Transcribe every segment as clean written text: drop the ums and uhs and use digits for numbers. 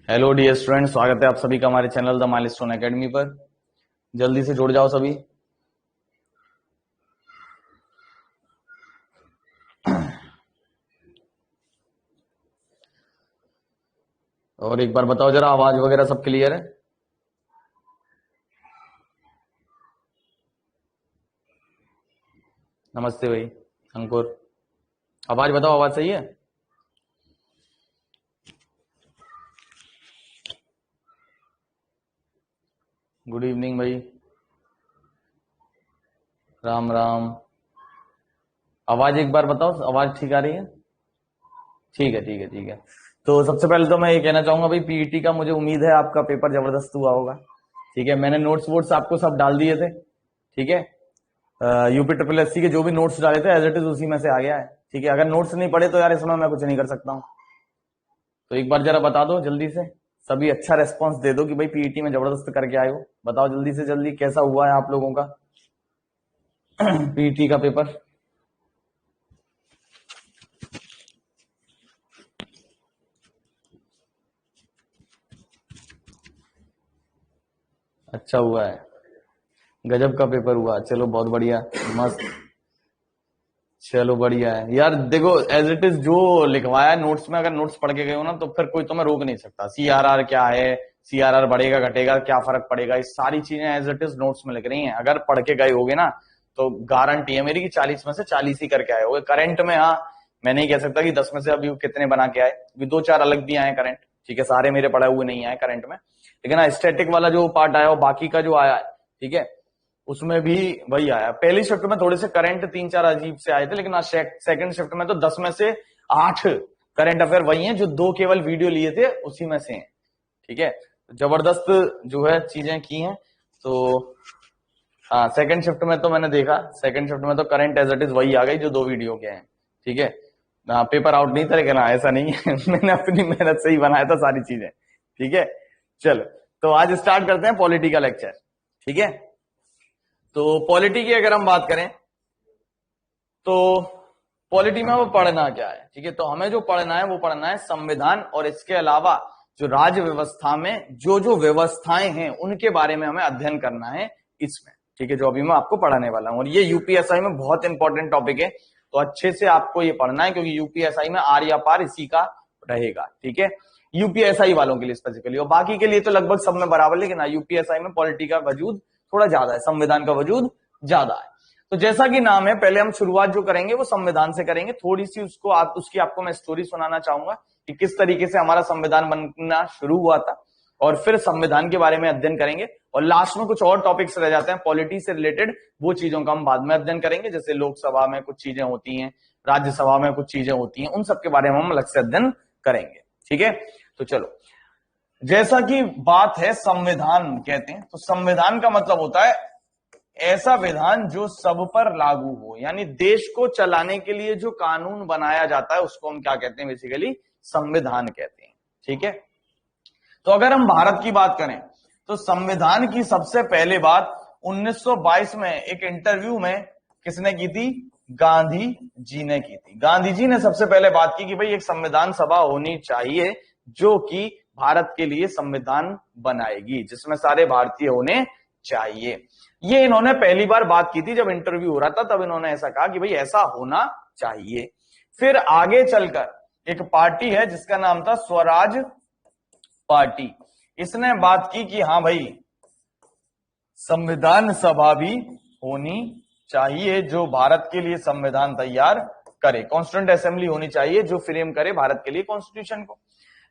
Hello dear student, स्वागत है आप सभी का हमारे चैनल द माइलस्टोन एकेडमी पर। जल्दी से जुड़ जाओ सभी। और एक बार बताओ जरा, आवाज वगैरह सब क्लियर है? नमस्ते भाई अंकुर, आवाज बताओ, आवाज सही है? गुड इवनिंग भाई, राम राम। आवाज एक बार बताओ, आवाज ठीक आ रही है? ठीक है ठीक है ठीक है। तो सबसे पहले तो मैं ये कहना चाहूंगा भाई, पीईटी का मुझे उम्मीद है आपका पेपर जबरदस्त हुआ होगा। ठीक है, मैंने नोट्स वोट्स आपको सब डाल दिए थे। ठीक है, यूपी ट्रिपल एससी के जो भी नोट्स डाले थे एज इट इज उसी में से आ गया है। ठीक है, अगर नोट्स नहीं पढ़े तो यार इसमें मैं कुछ नहीं कर सकता हूँ। तो एक बार जरा बता दो जल्दी से, सभी अच्छा रेस्पॉन्स दे दो कि भाई पीईटी में जबरदस्त करके आए हो। बताओ जल्दी से जल्दी कैसा हुआ है आप लोगों का पीईटी का पेपर। अच्छा हुआ है, गजब का पेपर हुआ, चलो बहुत बढ़िया, मस्त। चलो बढ़िया है यार। देखो एज इट इज जो लिखवाया है नोट्स में, अगर नोट्स पढ़ के गए हो ना तो फिर कोई तुम्हें रोक नहीं सकता। सीआरआर क्या है, सीआरआर बढ़ेगा घटेगा, क्या फर्क पड़ेगा, ये सारी चीजें एज इट इज नोट्स में लिख रही हैं। अगर पढ़ के गए होगे ना तो गारंटी है मेरी कि 40 में से 40 ही करके आए होगे। करंट में हाँ, मैं नहीं कह सकता कि 10 में से अभी कितने बना के आए, अभी 2-4 अलग भी आए करंट। ठीक है, सारे मेरे पढ़े हुए नहीं आए करंट में, लेकिन हाँ स्टैटिक वाला जो पार्ट आया और बाकी का जो आया है, ठीक है, उसमें भी वही आया। पहली शिफ्ट में थोड़े से करंट 3-4 अजीब से आए थे, लेकिन आज सेकंड शिफ्ट में तो 10 में से 8 करंट अफेयर वही हैं जो 2 केवल वीडियो लिए थे उसी में से हैं। ठीक है, जबरदस्त जो है चीजें की हैं। तो हाँ, सेकंड शिफ्ट में तो मैंने देखा, सेकंड शिफ्ट में तो करंट एज इट इज वही आ गई जो 2 वीडियो के हैं। ठीक है, हाँ पेपर आउट नहीं था, लेकिन हाँ ऐसा नहीं है मैंने अपनी मेहनत से ही बनाया था सारी चीजें। ठीक है, चलो तो आज स्टार्ट करते हैं पॉलिटी का लेक्चर। ठीक है, तो पॉलिटी की अगर हम बात करें तो पॉलिटी में वो पढ़ना क्या है। ठीक है, तो हमें जो पढ़ना है वो पढ़ना है संविधान, और इसके अलावा जो राज्य व्यवस्था में जो जो व्यवस्थाएं हैं उनके बारे में हमें अध्ययन करना है इसमें। ठीक है, जो अभी मैं आपको पढ़ाने वाला हूं, और ये यूपीएसआई में बहुत इंपॉर्टेंट टॉपिक है, तो अच्छे से आपको ये पढ़ना है क्योंकि यूपीएसआई में आर या पार इसी का रहेगा। ठीक है, यूपीएसआई वालों के लिए स्पेसिफिकली, और बाकी के लिए तो लगभग सब में बराबर, लेकिन यूपीएसआई में पॉलिटी का वजूद थोड़ा ज्यादा है, संविधान का वजूद ज्यादा है। तो जैसा कि नाम है, पहले हम शुरुआत जो करेंगे वो संविधान से करेंगे। थोड़ी सी उसकी आपको मैं स्टोरी सुनाना चाहूंगा कि किस तरीके से हमारा संविधान बनना शुरू हुआ था, और फिर संविधान के बारे में अध्ययन करेंगे। और लास्ट में कुछ और टॉपिक्स रह जाते हैं पॉलिटी से रिलेटेड, वो चीजों का हम बाद में अध्ययन करेंगे। जैसे लोकसभा में कुछ चीजें होती हैं, राज्यसभा में कुछ चीजें होती हैं, उन सब के बारे में हम अलग से अध्ययन करेंगे। ठीक है, तो चलो, जैसा कि बात है संविधान कहते हैं, तो संविधान का मतलब होता है ऐसा विधान जो सब पर लागू हो, यानी देश को चलाने के लिए जो कानून बनाया जाता है उसको हम क्या कहते हैं, बेसिकली संविधान कहते हैं। ठीक है, तो अगर हम भारत की बात करें तो संविधान की सबसे पहले बात 1922 में एक इंटरव्यू में किसने की थी? गांधी जी ने की थी। गांधी जी ने सबसे पहले बात की कि भाई एक संविधान सभा होनी चाहिए जो कि भारत के लिए संविधान बनाएगी, जिसमें सारे भारतीय होने चाहिए। ये इन्होंने पहली बार बात की थी जब इंटरव्यू हो रहा था, तब इन्होंने ऐसा कहा कि भाई ऐसा होना चाहिए। फिर आगे चलकर एक पार्टी है जिसका नाम था स्वराज पार्टी, इसने बात की कि हाँ भाई संविधान सभा भी होनी चाहिए जो भारत के लिए संविधान तैयार करे, कॉन्स्टिट्यूंट असेंबली होनी चाहिए जो फ्रेम करे भारत के लिए कॉन्स्टिट्यूशन को।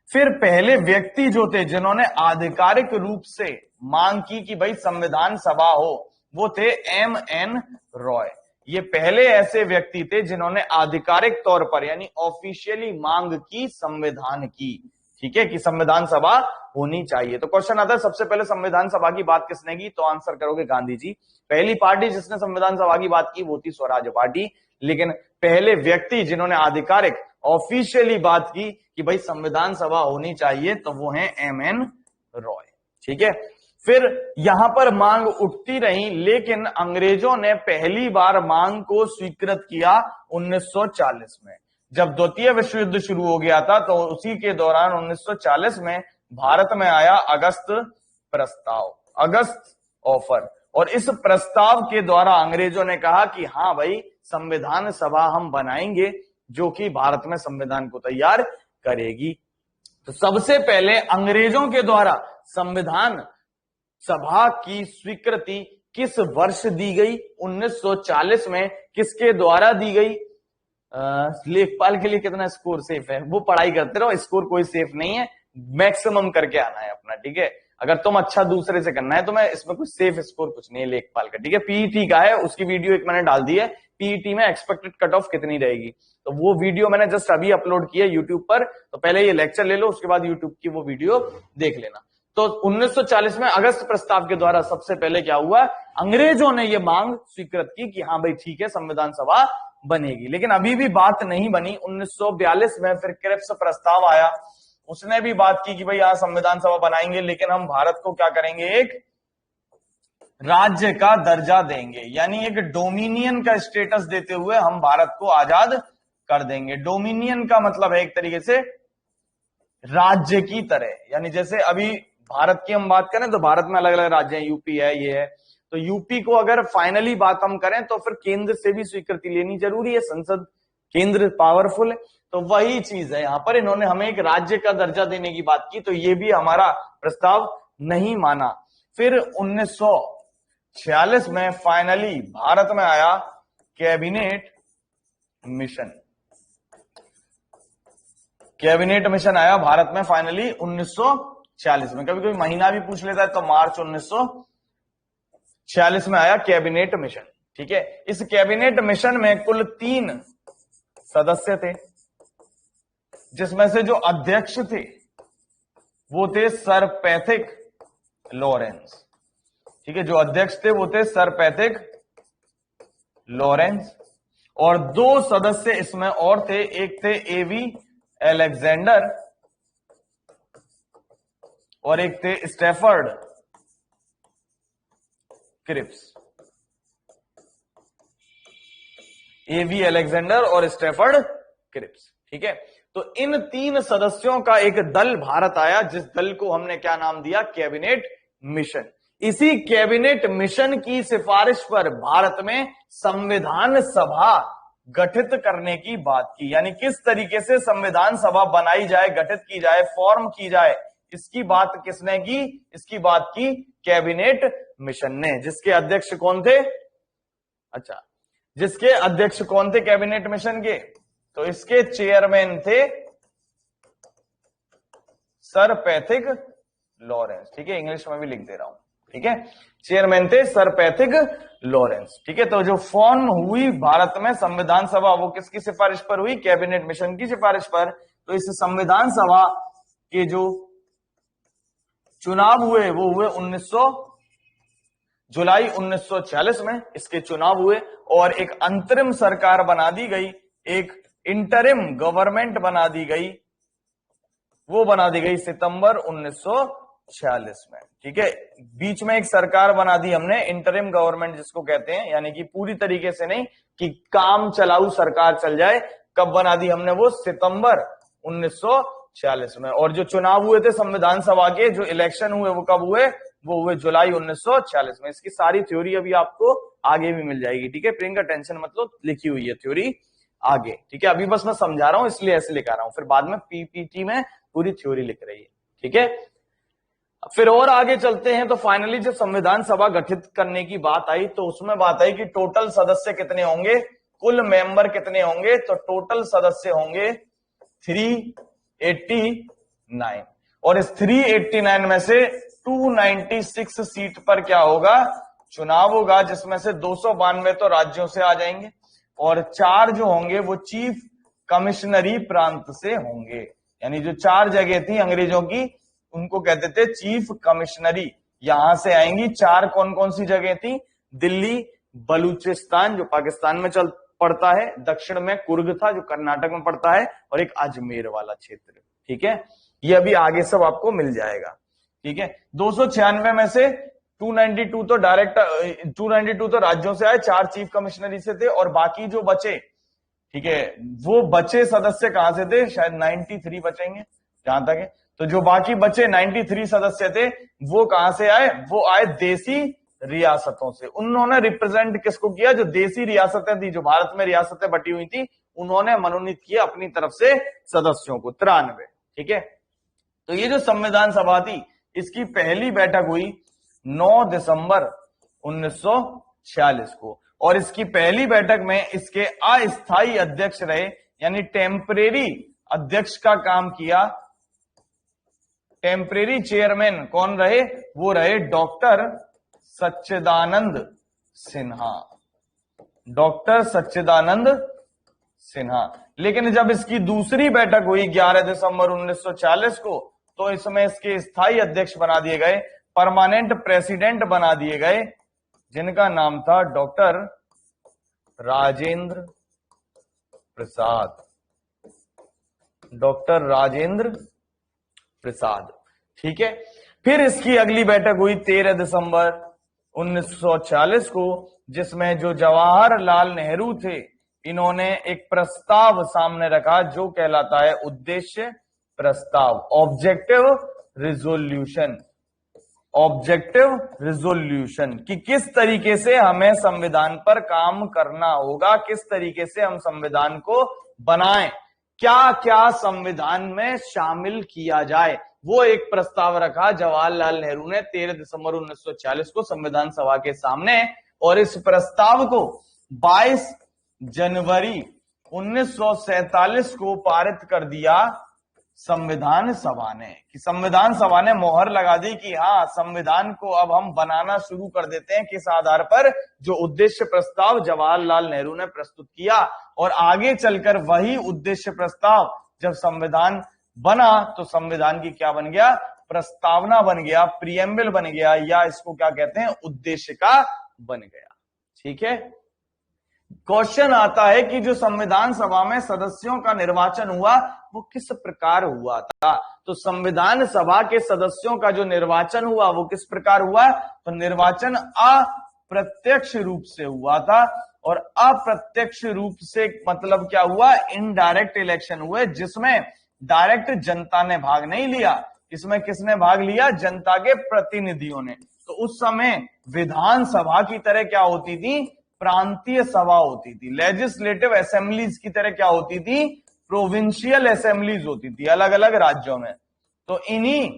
फिर पहले व्यक्ति जो थे जिन्होंने आधिकारिक रूप से मांग की कि भाई संविधान सभा हो, वो थे एम.एन. रॉय। ये पहले ऐसे व्यक्ति थे जिन्होंने आधिकारिक तौर पर यानी ऑफिशियली मांग की संविधान की। ठीक है, कि संविधान सभा होनी चाहिए। तो क्वेश्चन आता है सबसे पहले संविधान सभा की बात किसने की, तो आंसर करोगे गांधी जी। पहली पार्टी जिसने संविधान सभा की बात की वो थी स्वराज पार्टी, लेकिन पहले व्यक्ति जिन्होंने आधिकारिक ऑफिशियली बात की कि भाई संविधान सभा होनी चाहिए तो वो है एम.एन. रॉय। ठीक है, फिर यहां पर मांग उठती रही, लेकिन अंग्रेजों ने पहली बार मांग को स्वीकृत किया 1940 में। जब द्वितीय विश्व युद्ध शुरू हो गया था तो उसी के दौरान 1940 में भारत में आया अगस्त प्रस्ताव, अगस्त ऑफर। और इस प्रस्ताव के द्वारा अंग्रेजों ने कहा कि हाँ भाई संविधान सभा हम बनाएंगे जो कि भारत में संविधान को तैयार करेगी। तो सबसे पहले अंग्रेजों के द्वारा संविधान सभा की स्वीकृति किस वर्ष दी गई? 1940 में। किसके द्वारा दी गई? लेखपाल के लिए कितना स्कोर सेफ है वो पढ़ाई करते रहो, स्कोर कोई सेफ नहीं है, मैक्सिमम करके आना है अपना, ठीक है। अगर तुम अच्छा दूसरे से करना है तो मैं इसमें कुछ सेफ स्कोर कुछ नहीं है लेखपाल का, ठीक है। पीईटी का है, उसकी वीडियो एक मैंने डाल दी है, पीईटी में एक्सपेक्टेड कट ऑफ कितनी रहेगी, तो वो वीडियो मैंने जस्ट अभी अपलोड की है यूट्यूब पर। तो पहले ये लेक्चर ले लो, उसके बाद यूट्यूब की वो वीडियो देख लेना। तो 1940 में अगस्त प्रस्ताव के द्वारा सबसे पहले क्या हुआ? अंग्रेजों ने ये मांग स्वीकृत की कि हाँ भाई ठीक है संविधान सभा बनेगी। लेकिन अभी भी बात नहीं बनी। 1942 में फिर क्रिप्स प्रस्ताव आया, उसने भी बात की कि भाई यहाँ संविधान सभा बनाएंगे लेकिन हम भारत को क्या करेंगे, एक राज्य का दर्जा देंगे, यानी एक डोमिनियन का स्टेटस देते हुए हम भारत को आजाद कर देंगे। डोमिनियन का मतलब है एक तरीके से राज्य की तरह, यानी जैसे अभी भारत की हम बात करें तो भारत में अलग अलग राज्य हैं, यूपी है, ये है, तो यूपी को अगर फाइनली बात हम करें तो फिर केंद्र से भी स्वीकृति लेनी जरूरी है, संसद केंद्र पावरफुल है। तो वही चीज है यहाँ पर, इन्होंने हमें एक राज्य का दर्जा देने की बात की, तो ये भी हमारा प्रस्ताव नहीं माना। फिर 1946 में फाइनली भारत में आया कैबिनेट मिशन। कैबिनेट मिशन आया भारत में फाइनली 1946 में। कभी कभी महीना भी पूछ लेता है, तो मार्च 1946 में आया कैबिनेट मिशन, ठीक है। इस कैबिनेट मिशन में कुल 3 सदस्य थे, जिसमें से जो अध्यक्ष थे वो थे सर पैथिक लॉरेंस, ठीक है। जो अध्यक्ष थे वो थे सर पैथिक लॉरेंस, और 2 सदस्य इसमें और थे, एक थे एवी अलेक्जेंडर और एक थे स्टैफर्ड क्रिप्स। एवी अलेक्जेंडर और स्टैफर्ड क्रिप्स, ठीक है। तो इन 3 सदस्यों का एक दल भारत आया, जिस दल को हमने क्या नाम दिया, कैबिनेट मिशन। इसी कैबिनेट मिशन की सिफारिश पर भारत में संविधान सभा गठित करने की बात की, यानी किस तरीके से संविधान सभा बनाई जाए, गठित की जाए, फॉर्म की जाए, इसकी बात किसने की? इसकी बात की कैबिनेट मिशन ने। जिसके अध्यक्ष कौन थे? अच्छा, जिसके अध्यक्ष कौन थे कैबिनेट मिशन के? तो इसके चेयरमैन थे सर पैथिक लॉरेंस, ठीक है। इंग्लिश में भी लिख दे रहा हूं, ठीक है। चेयरमैन थे सर पैथिक लॉरेंस, ठीक है। तो जो फॉर्म हुई भारत में संविधान सभा, वो किसकी सिफारिश पर हुई? कैबिनेट मिशन की सिफारिश पर। तो इस संविधान सभा के जो चुनाव हुए वो हुए जुलाई 1946 में इसके चुनाव हुए, और एक अंतरिम सरकार बना दी गई, एक इंटरिम गवर्नमेंट बना दी गई, वो बना दी गई सितंबर 1946 में, ठीक है। बीच में एक सरकार बना दी हमने, इंटरिम गवर्नमेंट जिसको कहते हैं, यानी कि पूरी तरीके से नहीं कि काम चलाऊ सरकार चल जाए। कब बना दी हमने? वो सितंबर 1946 में। और जो चुनाव हुए थे संविधान सभा के, जो इलेक्शन हुए वो कब हुए? वो हुए जुलाई 1946 में। इसकी सारी थ्योरी अभी आपको आगे भी मिल जाएगी, ठीक है। प्रियंका टेंशन मतलब लिखी हुई है थ्योरी आगे, ठीक है। अभी बस मैं समझा रहा हूं इसलिए ऐसे लिखा रहा हूं, फिर बाद में पीपीटी में पूरी थ्योरी लिख रही है, ठीक है। फिर और आगे चलते हैं, तो फाइनली जब संविधान सभा गठित करने की बात आई तो उसमें बात आई कि टोटल सदस्य कितने होंगे, कुल मेंबर कितने होंगे। तो टोटल सदस्य होंगे 389, और इस 389 में से 296 सीट पर क्या होगा? चुनाव होगा, जिसमें से 292 तो राज्यों से आ जाएंगे, और 4 जो होंगे वो चीफ कमिश्नरी प्रांत से होंगे। यानी जो 4 जगह थी अंग्रेजों की, उनको कहते थे चीफ कमिश्नरी, यहां से आएंगी। 4 कौन कौन सी जगह थी? दिल्ली, बलूचिस्तान जो पाकिस्तान में पड़ता है, दक्षिण में कुर्ग था जो कर्नाटक में पड़ता है, और एक अजमेर वाला क्षेत्र, ठीक है। ये अभी आगे सब आपको मिल जाएगा, ठीक है। 296 में से 292 तो डायरेक्ट 292 तो राज्यों से आए, 4 चीफ कमिश्नरी से थे, और बाकी जो बचे, ठीक है, वो बचे सदस्य कहां से थे? शायद 93 बचेंगे, जहां तक है। तो जो बाकी बचे 93 सदस्य थे वो कहां से आए, वो आए देसी रियासतों से। उन्होंने रिप्रेजेंट किसको किया, जो देसी रियासतें थी, जो भारत में रियासतें बटी हुई थी, उन्होंने मनोनीत किया अपनी तरफ से सदस्यों को 93। ठीक है, तो ये जो संविधान सभा थी इसकी पहली बैठक हुई 9 दिसंबर 1946 को, और इसकी पहली बैठक में इसके अस्थायी अध्यक्ष रहे, यानी टेम्परेरी अध्यक्ष का काम किया, टेम्परेरी चेयरमैन कौन रहे, वो रहे डॉक्टर सच्चिदानंद सिन्हा, डॉक्टर सच्चिदानंद सिन्हा। लेकिन जब इसकी दूसरी बैठक हुई 11 दिसंबर 1940 को, तो इसमें इसके स्थायी अध्यक्ष बना दिए गए, परमानेंट प्रेसिडेंट बना दिए गए, जिनका नाम था डॉक्टर राजेंद्र प्रसाद, डॉक्टर राजेंद्र प्रसाद। ठीक है, फिर इसकी अगली बैठक हुई 13 दिसंबर 1940 को, जिसमें जो जवाहरलाल नेहरू थे, इन्होंने एक प्रस्ताव सामने रखा जो कहलाता है उद्देश्य प्रस्ताव, ऑब्जेक्टिव रिजोल्यूशन, ऑब्जेक्टिव रिजोल्यूशन, कि किस तरीके से हमें संविधान पर काम करना होगा, किस तरीके से हम संविधान को बनाएं, क्या क्या संविधान में शामिल किया जाए, वो एक प्रस्ताव रखा जवाहरलाल नेहरू ने 13 दिसंबर 1940 को संविधान सभा के सामने। और इस प्रस्ताव को 22 जनवरी 1947 को पारित कर दिया संविधान सभा ने, कि संविधान सभा ने मोहर लगा दी कि हाँ, संविधान को अब हम बनाना शुरू कर देते हैं, किस आधार पर, जो उद्देश्य प्रस्ताव जवाहरलाल नेहरू ने प्रस्तुत किया। और आगे चलकर वही उद्देश्य प्रस्ताव जब संविधान बना तो संविधान की क्या बन गया, प्रस्तावना बन गया, प्रियम्बल बन गया, या इसको क्या कहते हैं, उद्देश्य का बन गया। ठीक है, क्वेश्चन आता है कि जो संविधान सभा में सदस्यों का निर्वाचन हुआ वो किस प्रकार हुआ था। तो संविधान सभा के सदस्यों का जो निर्वाचन हुआ वो किस प्रकार हुआ, तो निर्वाचन अप्रत्यक्ष रूप से हुआ था। और अप्रत्यक्ष रूप से मतलब क्या हुआ, इनडायरेक्ट इलेक्शन हुए, जिसमें डायरेक्ट जनता ने भाग नहीं लिया। इसमें किसने भाग लिया, जनता के प्रतिनिधियों ने। तो उस समय विधानसभा की तरह क्या होती थी, प्रांतीय सभा होती थी, लेजिस्लेटिव असेंबलीज की तरह क्या होती थी, प्रोविंशियल असेंबलीज होती थी अलग अलग राज्यों में। तो इन्हीं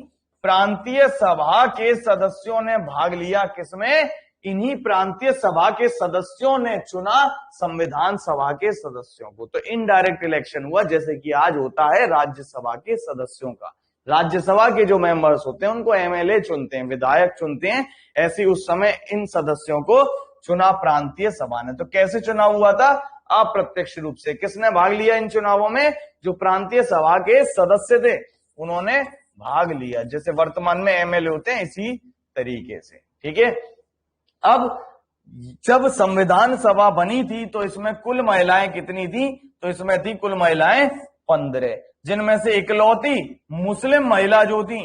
प्रांतीय सभा के सदस्यों ने भाग लिया, किसमें, इन्हीं प्रांतीय सभा के सदस्यों ने चुना संविधान सभा के सदस्यों को। तो इनडायरेक्ट इलेक्शन हुआ, जैसे कि आज होता है राज्यसभा के सदस्यों का। राज्यसभा के जो मेंबर्स होते हैं उनको एमएलए चुनते हैं, विधायक चुनते हैं, ऐसे उस समय इन सदस्यों को चुना प्रांतीय सभा ने। तो कैसे चुनाव हुआ था, अप्रत्यक्ष रूप से। किसने भाग लिया इन चुनावों में, जो प्रांतीय सभा के सदस्य थे उन्होंने भाग लिया, जैसे वर्तमान में एमएलए होते हैं इसी तरीके से। ठीक है, अब जब संविधान सभा बनी थी तो इसमें कुल महिलाएं कितनी थी, तो इसमें थी कुल महिलाएं 15, जिनमें से इकलौती मुस्लिम महिला जो थी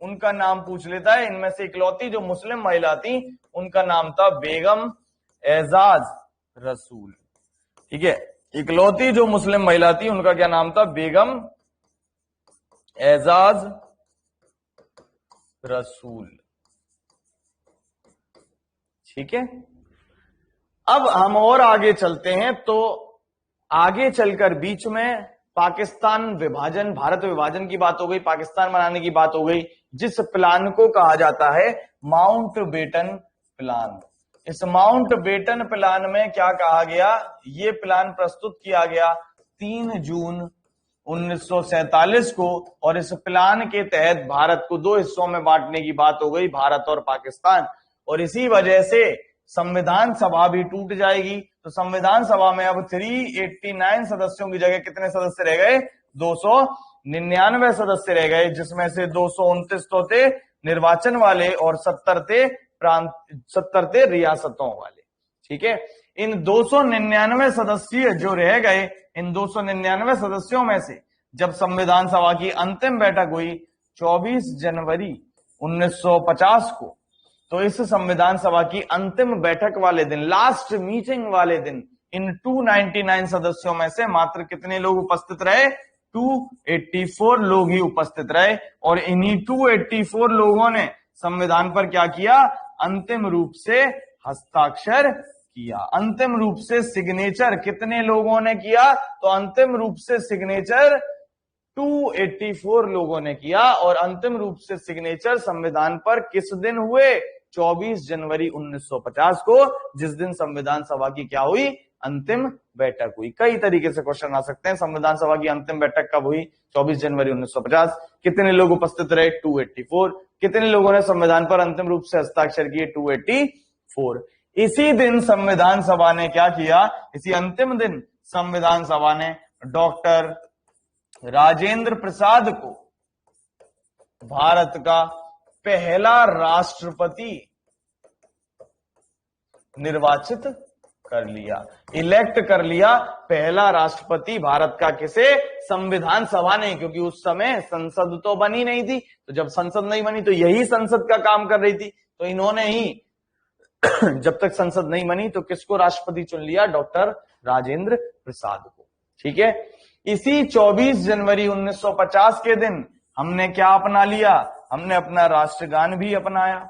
उनका नाम पूछ लेता है। इनमें से इकलौती जो मुस्लिम महिला थी उनका नाम था बेगम एजाज रसूल। ठीक है, इकलौती जो मुस्लिम महिला थी उनका क्या नाम था, बेगम एजाज रसूल। ठीक है, अब हम और आगे चलते हैं। तो आगे चलकर बीच में पाकिस्तान विभाजन, भारत विभाजन की बात हो गई, पाकिस्तान बनाने की बात हो गई, जिस प्लान को कहा जाता है माउंटबेटन प्लान। इस माउंटबेटन प्लान में क्या कहा गया, ये प्लान प्रस्तुत किया गया 3 जून 1947 को, और इस प्लान के तहत भारत को 2 हिस्सों में बांटने की बात हो गई, भारत और पाकिस्तान। और इसी वजह से संविधान सभा भी टूट जाएगी। तो संविधान सभा में अब 389 सदस्यों की जगह कितने सदस्य रह गए, 299 सदस्य रह गए, जिसमें से 229 तो थे निर्वाचन वाले और 70 थे रियासतों वाले। ठीक है, इन 299 सदस्य जो रह गए, इन 299 सदस्यों में से जब संविधान सभा की अंतिम बैठक हुई 24 जनवरी 1950 को, तो इस संविधान सभा की अंतिम बैठक वाले दिन, लास्ट मीटिंग वाले दिन, इन 299 सदस्यों में से मात्र कितने लोग उपस्थित रहे, 284 लोग ही उपस्थित रहे और इन्हीं 284 लोगों ने संविधान पर क्या किया, अंतिम रूप से हस्ताक्षर किया। अंतिम रूप से सिग्नेचर कितने लोगों ने किया, तो अंतिम रूप से सिग्नेचर 284 लोगों ने किया और अंतिम रूप से सिग्नेचर संविधान पर किस दिन हुए, 24 जनवरी 1950 को, जिस दिन संविधान सभा की क्या हुई, अंतिम बैठक हुई। कई तरीके से क्वेश्चन आ सकते हैं। संविधान सभा की अंतिम बैठक कब हुई, 24 जनवरी 1950। कितने लोग उपस्थित रहे, 284। कितने लोगों ने संविधान पर अंतिम रूप से हस्ताक्षर किए, 284। इसी दिन संविधान सभा ने क्या किया, इसी अंतिम दिन संविधान सभा ने डॉक्टर राजेंद्र प्रसाद को भारत का पहला राष्ट्रपति निर्वाचित कर लिया, इलेक्ट कर लिया। पहला राष्ट्रपति भारत का किसे, संविधान सभा ने, क्योंकि उस समय संसद तो बनी नहीं थी। तो जब संसद नहीं बनी तो यही संसद का काम कर रही थी, तो इन्होंने ही जब तक संसद नहीं बनी तो किसको राष्ट्रपति चुन लिया, डॉक्टर राजेंद्र प्रसाद को। ठीक है, इसी 24 जनवरी 1950 के दिन हमने क्या अपना लिया, हमने अपना राष्ट्रगान भी अपनाया,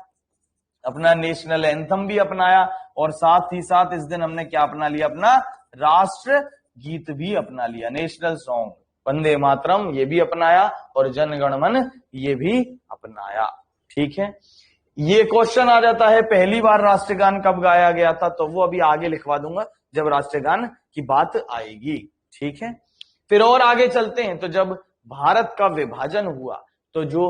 अपना नेशनल एंथम भी अपनाया और साथ ही साथ इस दिन हमने क्या अपना लिया, अपना राष्ट्र गीत भी अपना लिया, नेशनल सॉन्ग वंदे मातरम ये भी अपनाया और जन गण मन ये भी अपनाया। ठीक है, ये क्वेश्चन आ जाता है पहली बार राष्ट्रगान कब गाया गया था, तो वो अभी आगे लिखवा दूंगा जब राष्ट्रगान की बात आएगी। ठीक है, फिर और आगे चलते हैं। तो जब भारत का विभाजन हुआ तो जो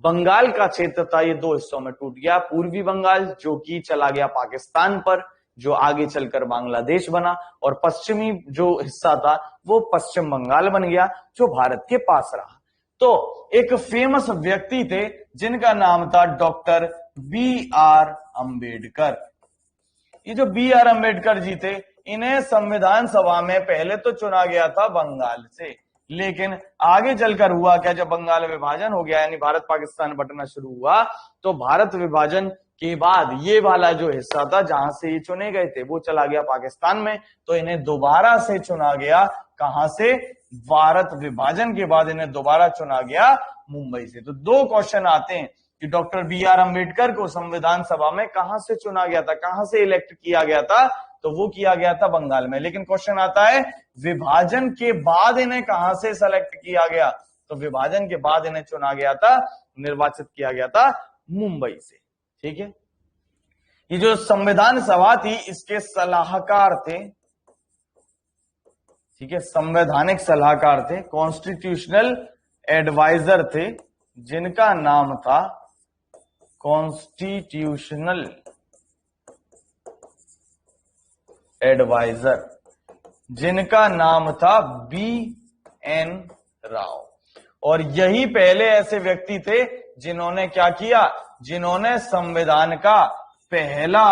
बंगाल का क्षेत्र था ये दो हिस्सों में टूट गया। पूर्वी बंगाल जो कि चला गया पाकिस्तान पर, जो आगे चलकर बांग्लादेश बना, और पश्चिमी जो हिस्सा था वो पश्चिम बंगाल बन गया जो भारत के पास रहा। तो एक फेमस व्यक्ति थे जिनका नाम था डॉक्टर B.R. अम्बेडकर। ये जो B.R. अम्बेडकर जी थे, इन्हें संविधान सभा में पहले तो चुना गया था बंगाल से, लेकिन आगे चलकर हुआ क्या, जब बंगाल विभाजन हो गया यानी भारत पाकिस्तान बंटना शुरू हुआ, तो भारत विभाजन के बाद ये वाला जो हिस्सा था जहां से ये चुने गए थे वो चला गया पाकिस्तान में। तो इन्हें दोबारा से चुना गया, कहां से, भारत विभाजन के बाद इन्हें दोबारा चुना गया मुंबई से। तो दो क्वेश्चन आते हैं कि डॉक्टर B.R. अम्बेडकर को संविधान सभा में कहां से चुना गया था, कहां से इलेक्ट किया गया था, तो वो किया गया था बंगाल में। लेकिन क्वेश्चन आता है विभाजन के बाद इन्हें कहां से सेलेक्ट किया गया, तो विभाजन के बाद इन्हें चुना गया था, निर्वाचित किया गया था मुंबई से। ठीक है, ये जो संविधान सभा थी इसके सलाहकार थे, ठीक है, संवैधानिक सलाहकार थे, कॉन्स्टिट्यूशनल एडवाइजर थे, जिनका नाम था कॉन्स्टिट्यूशनल एडवाइजर, जिनका नाम था B.N. राव। और यही पहले ऐसे व्यक्ति थे जिन्होंने क्या किया, जिन्होंने संविधान का पहला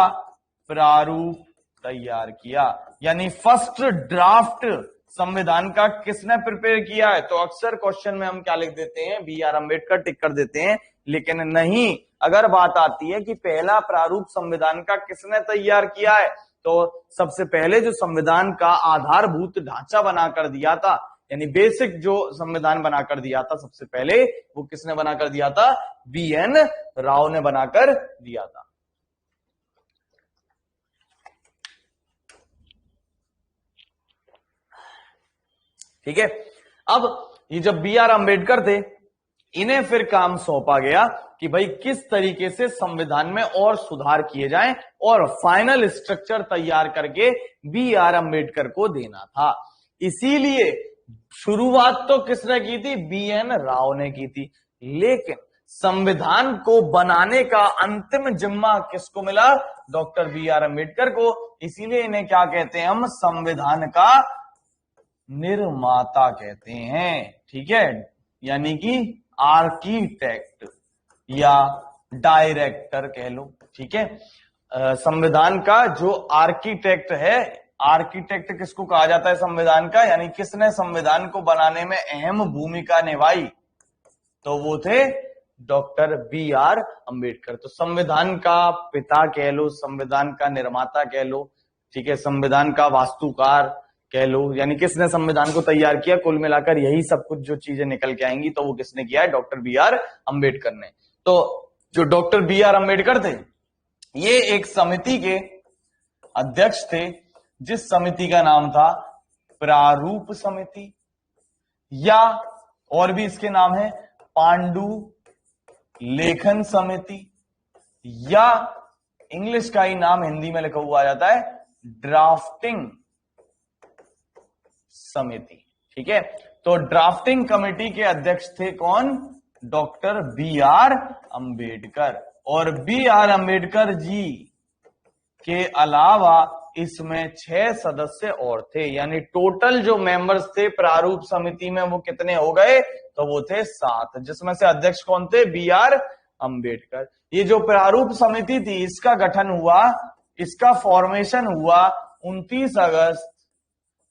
प्रारूप तैयार किया, यानी फर्स्ट ड्राफ्ट संविधान का किसने प्रिपेयर किया है। तो अक्सर क्वेश्चन में हम क्या लिख देते हैं, B.R. अम्बेडकर टिक कर देते हैं, लेकिन नहीं, अगर बात आती है कि पहला प्रारूप संविधान का किसने तैयार किया है, तो सबसे पहले जो संविधान का आधारभूत ढांचा बनाकर दिया था, यानी बेसिक जो संविधान बनाकर दिया था सबसे पहले, वो किसने बनाकर दिया था, B.N. राव ने बनाकर दिया था। ठीक है, अब ये जब B.R. अम्बेडकर थे, इन्हें फिर काम सौंपा गया कि भाई किस तरीके से संविधान में और सुधार किए जाएं, और फाइनल स्ट्रक्चर तैयार करके B.R. अम्बेडकर को देना था। इसीलिए शुरुआत तो किसने की थी, B.N. राव ने की थी, लेकिन संविधान को बनाने का अंतिम जिम्मा किसको मिला, डॉक्टर B.R. अम्बेडकर को। इसीलिए इन्हें क्या कहते हैं, हम संविधान का निर्माता कहते हैं। ठीक है, यानी कि आर्किटेक्ट या डायरेक्टर कह लो। ठीक है, संविधान का जो आर्किटेक्ट है, आर्किटेक्ट किसको कहा जाता है संविधान का, यानी किसने संविधान को बनाने में अहम भूमिका निभाई, तो वो थे डॉक्टर B.R. अम्बेडकर। तो संविधान का पिता कह लो, संविधान का निर्माता कह लो, ठीक है, संविधान का वास्तुकार कह लो, यानी किसने संविधान को तैयार किया, कुल मिलाकर यही सब कुछ जो चीजें निकल के आएंगी तो वो किसने किया है, डॉक्टर बी आर अम्बेडकर ने। तो जो डॉक्टर बी आर अम्बेडकर थे ये एक समिति के अध्यक्ष थे, जिस समिति का नाम था प्रारूप समिति, या और भी इसके नाम है पांडु लेखन समिति, या इंग्लिश का ही नाम हिंदी में लिखा हुआ आ जाता है ड्राफ्टिंग समिति। ठीक है, तो ड्राफ्टिंग कमेटी के अध्यक्ष थे कौन, डॉक्टर बी आर अंबेडकर। और बी आर अंबेडकर जी के अलावा इसमें 6 सदस्य और थे, यानी टोटल जो मेंबर्स थे प्रारूप समिति में वो कितने हो गए, तो वो थे 7, जिसमें से अध्यक्ष कौन थे, बी आर अंबेडकर। ये जो प्रारूप समिति थी इसका गठन हुआ, इसका फॉर्मेशन हुआ 29 अगस्त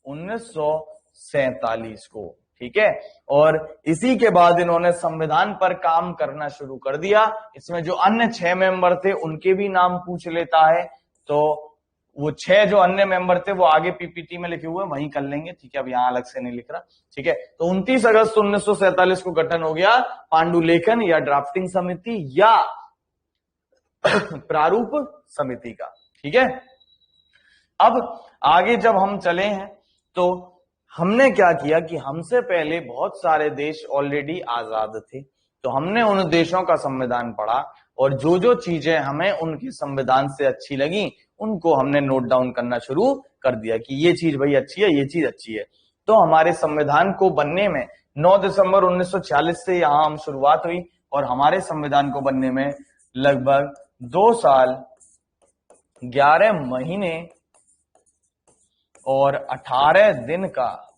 1947 को। ठीक है, और इसी के बाद इन्होंने संविधान पर काम करना शुरू कर दिया। इसमें जो अन्य 6 मेंबर थे उनके भी नाम पूछ लेता है, तो वो 6 जो अन्य मेंबर थे वो आगे पीपीटी में लिखे हुए वहीं कर लेंगे। ठीक है, अब यहां अलग से नहीं लिख रहा। ठीक है, तो 29 अगस्त 1947 को गठन हो गया पांडुलेखन या ड्राफ्टिंग समिति या प्रारूप समिति का। ठीक है, अब आगे जब हम चले हैं तो हमने क्या किया कि हमसे पहले बहुत सारे देश ऑलरेडी आजाद थे, तो हमने उन देशों का संविधान पढ़ा और जो जो चीजें हमें उनके संविधान से अच्छी लगी उनको हमने नोट डाउन करना शुरू कर दिया कि ये चीज भाई अच्छी है, ये चीज अच्छी है। तो हमारे संविधान को बनने में 9 दिसंबर 1946 से यहां हम शुरुआत हुई और हमारे संविधान को बनने में लगभग 2 साल 11 महीने और 18 दिन का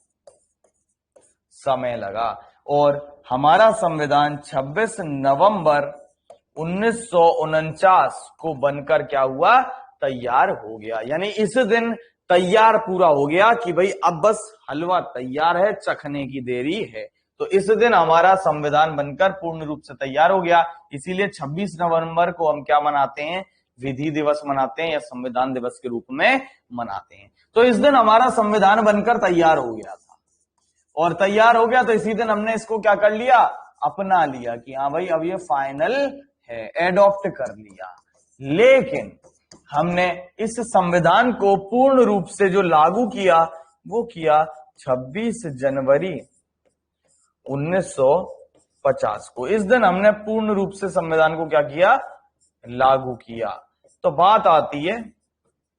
समय लगा और हमारा संविधान 26 नवंबर 1949 को बनकर क्या हुआ, तैयार हो गया। यानी इस दिन तैयार पूरा हो गया कि भाई अब बस हलवा तैयार है, चखने की देरी है। तो इस दिन हमारा संविधान बनकर पूर्ण रूप से तैयार हो गया। इसीलिए 26 नवंबर को हम क्या मनाते हैं, विधि दिवस मनाते हैं या संविधान दिवस के रूप में मनाते हैं। तो इस दिन हमारा संविधान बनकर तैयार हो गया था और तैयार हो गया तो इसी दिन हमने इसको क्या कर लिया, अपना लिया कि हाँ भाई अब ये फाइनल है, एडॉप्ट कर लिया। लेकिन हमने इस संविधान को पूर्ण रूप से जो लागू किया वो किया 26 जनवरी 1950 को। इस दिन हमने पूर्ण रूप से संविधान को क्या किया, लागू किया। तो बात आती है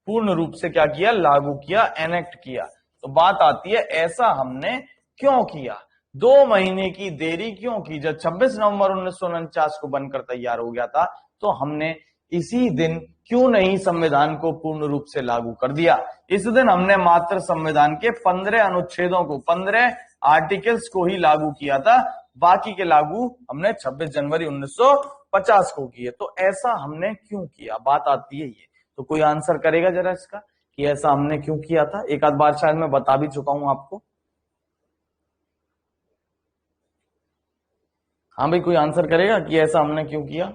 पूर्ण रूप से क्या किया, लागू किया, एनेक्ट किया। तो बात आती है ऐसा हमने क्यों किया, 2 महीने की देरी क्यों की। जब 26 नवंबर 1949 को बनकर तैयार हो गया था तो हमने इसी दिन क्यों नहीं संविधान को पूर्ण रूप से लागू कर दिया। इस दिन हमने मात्र संविधान के 15 अनुच्छेदों को, 15 आर्टिकल्स को ही लागू किया था, बाकी के लागू हमने 26 जनवरी 1950 को किए। तो ऐसा हमने क्यों किया, बात आती है ये। तो कोई आंसर करेगा जरा इसका कि ऐसा हमने क्यों किया था। एक आध बार शायद मैं बता भी चुका हूं आपको। हाँ भाई, कोई आंसर करेगा कि ऐसा हमने क्यों किया।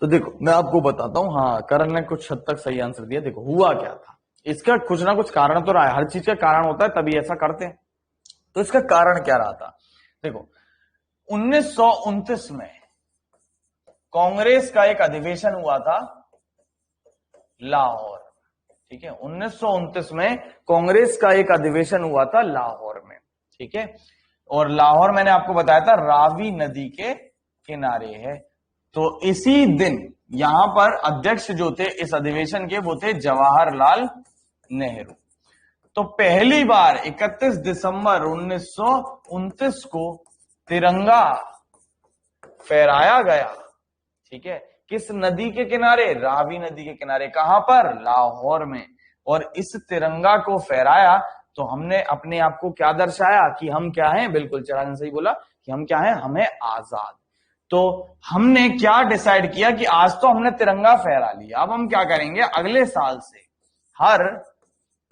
तो देखो मैं आपको बताता हूं। हाँ, करण ने कुछ हद तक सही आंसर दिया। देखो हुआ क्या था, इसका कुछ ना कुछ कारण तो रहा है, हर चीज का कारण होता है तभी ऐसा करते हैं। तो इसका कारण क्या रहा था, देखो 1929 में कांग्रेस का एक अधिवेशन हुआ था लाहौर। ठीक है, 1929 में कांग्रेस का एक अधिवेशन हुआ था लाहौर में। ठीक है, और लाहौर मैंने आपको बताया था रावी नदी के किनारे है। तो इसी दिन यहां पर अध्यक्ष जो थे इस अधिवेशन के वो थे जवाहरलाल नेहरू। तो पहली बार 31 दिसंबर 1929 को तिरंगा फहराया गया। ठीक है, किस नदी के किनारे, रावी नदी के किनारे। कहां पर, लाहौर में। और इस तिरंगा को फहराया तो हमने अपने आप को क्या दर्शाया कि हम क्या हैं, बिल्कुल चिराग ने सही बोला कि हम क्या हैं, हमें आजाद। तो हमने क्या डिसाइड किया कि आज तो हमने तिरंगा फहरा लिया, अब हम क्या करेंगे, अगले साल से हर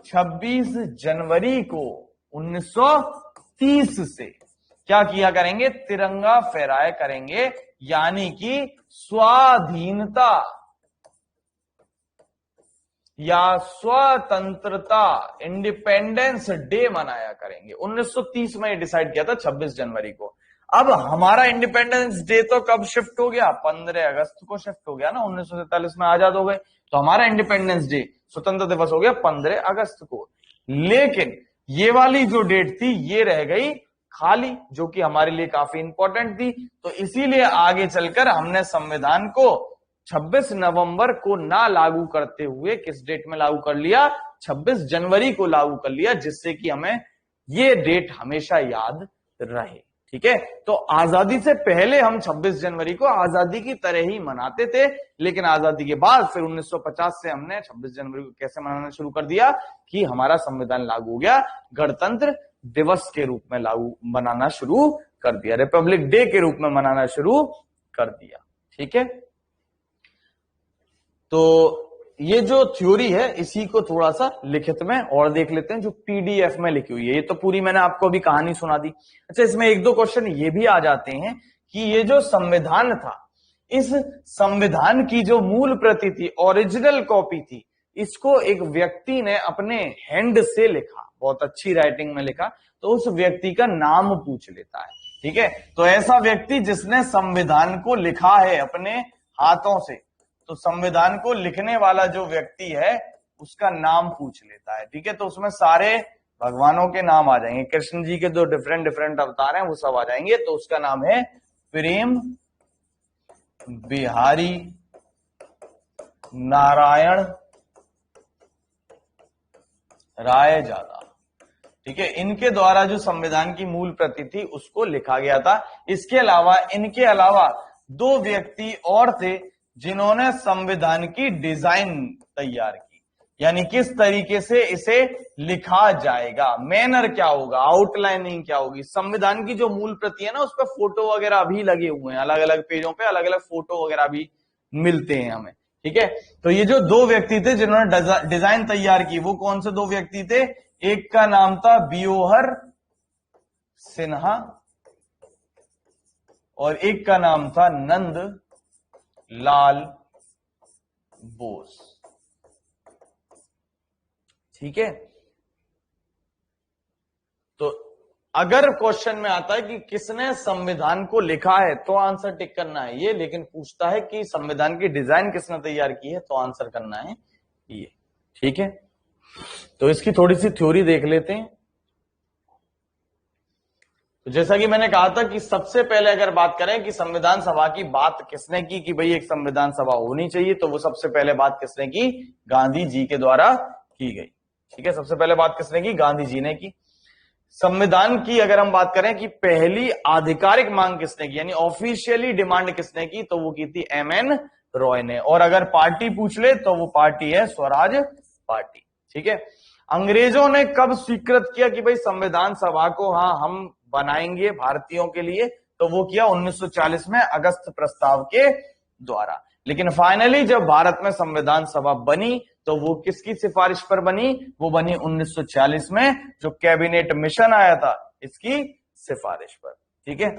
26 जनवरी को 1930 से क्या किया करेंगे, तिरंगा फहराया करेंगे, यानी कि स्वाधीनता या स्वतंत्रता इंडिपेंडेंस डे मनाया करेंगे। 1930 में ये डिसाइड किया था 26 जनवरी को। अब हमारा इंडिपेंडेंस डे तो कब शिफ्ट हो गया, 15 अगस्त को शिफ्ट हो गया ना, 1947 में आजाद हो गए, तो हमारा इंडिपेंडेंस डे स्वतंत्र दिवस हो गया 15 अगस्त को। लेकिन ये वाली जो डेट थी ये रह गई खाली, जो कि हमारे लिए काफी इंपॉर्टेंट थी। तो इसीलिए आगे चलकर हमने संविधान को 26 नवंबर को ना लागू करते हुए किस डेट में लागू कर लिया, 26 जनवरी को लागू कर लिया, जिससे कि हमें ये डेट हमेशा याद रहे। ठीक है, तो आजादी से पहले हम 26 जनवरी को आजादी की तरह ही मनाते थे, लेकिन आजादी के बाद फिर 1950 से हमने 26 जनवरी को कैसे मनाना शुरू कर दिया कि हमारा संविधान लागू हो गया, गणतंत्र दिवस के रूप में लागू मनाना शुरू कर दिया, रिपब्लिक डे के रूप में मनाना शुरू कर दिया। ठीक है, तो ये जो थ्योरी है इसी को थोड़ा सा लिखित में और देख लेते हैं, जो पीडीएफ में लिखी हुई है। ये तो पूरी मैंने आपको अभी कहानी सुना दी। अच्छा, इसमें एक दो क्वेश्चन ये भी आ जाते हैं कि ये जो संविधान था, इस संविधान की जो मूल प्रति थी, ओरिजिनल कॉपी थी, इसको एक व्यक्ति ने अपने हैंड से लिखा, बहुत अच्छी राइटिंग में लिखा, तो उस व्यक्ति का नाम पूछ लेता है। ठीक है, तो ऐसा व्यक्ति जिसने संविधान को लिखा है अपने हाथों से, तो संविधान को लिखने वाला जो व्यक्ति है उसका नाम पूछ लेता है। ठीक है, तो उसमें सारे भगवानों के नाम आ जाएंगे, कृष्ण जी के जो डिफरेंट डिफरेंट अवतार हैं वो सब आ जाएंगे। तो उसका नाम है प्रेम बिहारी नारायण राय ज्यादा। ठीक है, इनके द्वारा जो संविधान की मूल प्रति थी उसको लिखा गया था। इसके अलावा इनके अलावा दो व्यक्ति और थे जिन्होंने संविधान की डिजाइन तैयार की, यानी किस तरीके से इसे लिखा जाएगा, मैनर क्या होगा, आउटलाइनिंग क्या होगी। संविधान की जो मूल प्रति है ना, उस पर फोटो वगैरह भी लगे हुए हैं, अलग अलग पेजों पे अलग अलग फोटो वगैरह भी मिलते हैं हमें। ठीक है, तो ये जो दो व्यक्ति थे जिन्होंने डिजाइन तैयार की, वो कौन से दो व्यक्ति थे, एक का नाम था बियोहर सिन्हा और एक का नाम था नंद लाल बोस। ठीक है, तो अगर क्वेश्चन में आता है कि किसने संविधान को लिखा है तो आंसर टिक करना है ये, लेकिन पूछता है कि संविधान की डिजाइन किसने तैयार की है तो आंसर करना है ये। ठीक है, तो इसकी थोड़ी सी थ्योरी देख लेते हैं। तो जैसा कि मैंने कहा था कि सबसे पहले अगर बात करें कि संविधान सभा की बात किसने की कि भाई एक संविधान सभा होनी चाहिए, तो वो सबसे पहले बात किसने की, गांधी जी के द्वारा की गई। ठीक है, सबसे पहले बात किसने की, गांधी जी ने की। संविधान की अगर हम बात करें कि पहली आधिकारिक मांग किसने की, यानी ऑफिशियली डिमांड किसने की, तो वो की थी एमएन रॉय ने। और अगर पार्टी पूछ ले तो वो पार्टी है स्वराज पार्टी। ठीक है, अंग्रेजों ने कब स्वीकृत किया कि भाई संविधान सभा को हाँ हम बनाएंगे भारतीयों के लिए, तो वो किया 1940 में अगस्त प्रस्ताव के द्वारा। लेकिन फाइनली जब भारत में संविधान सभा बनी तो वो किसकी सिफारिश पर बनी, वो बनी 1940 में, जो कैबिनेट मिशन आया था इसकी सिफारिश पर। ठीक है,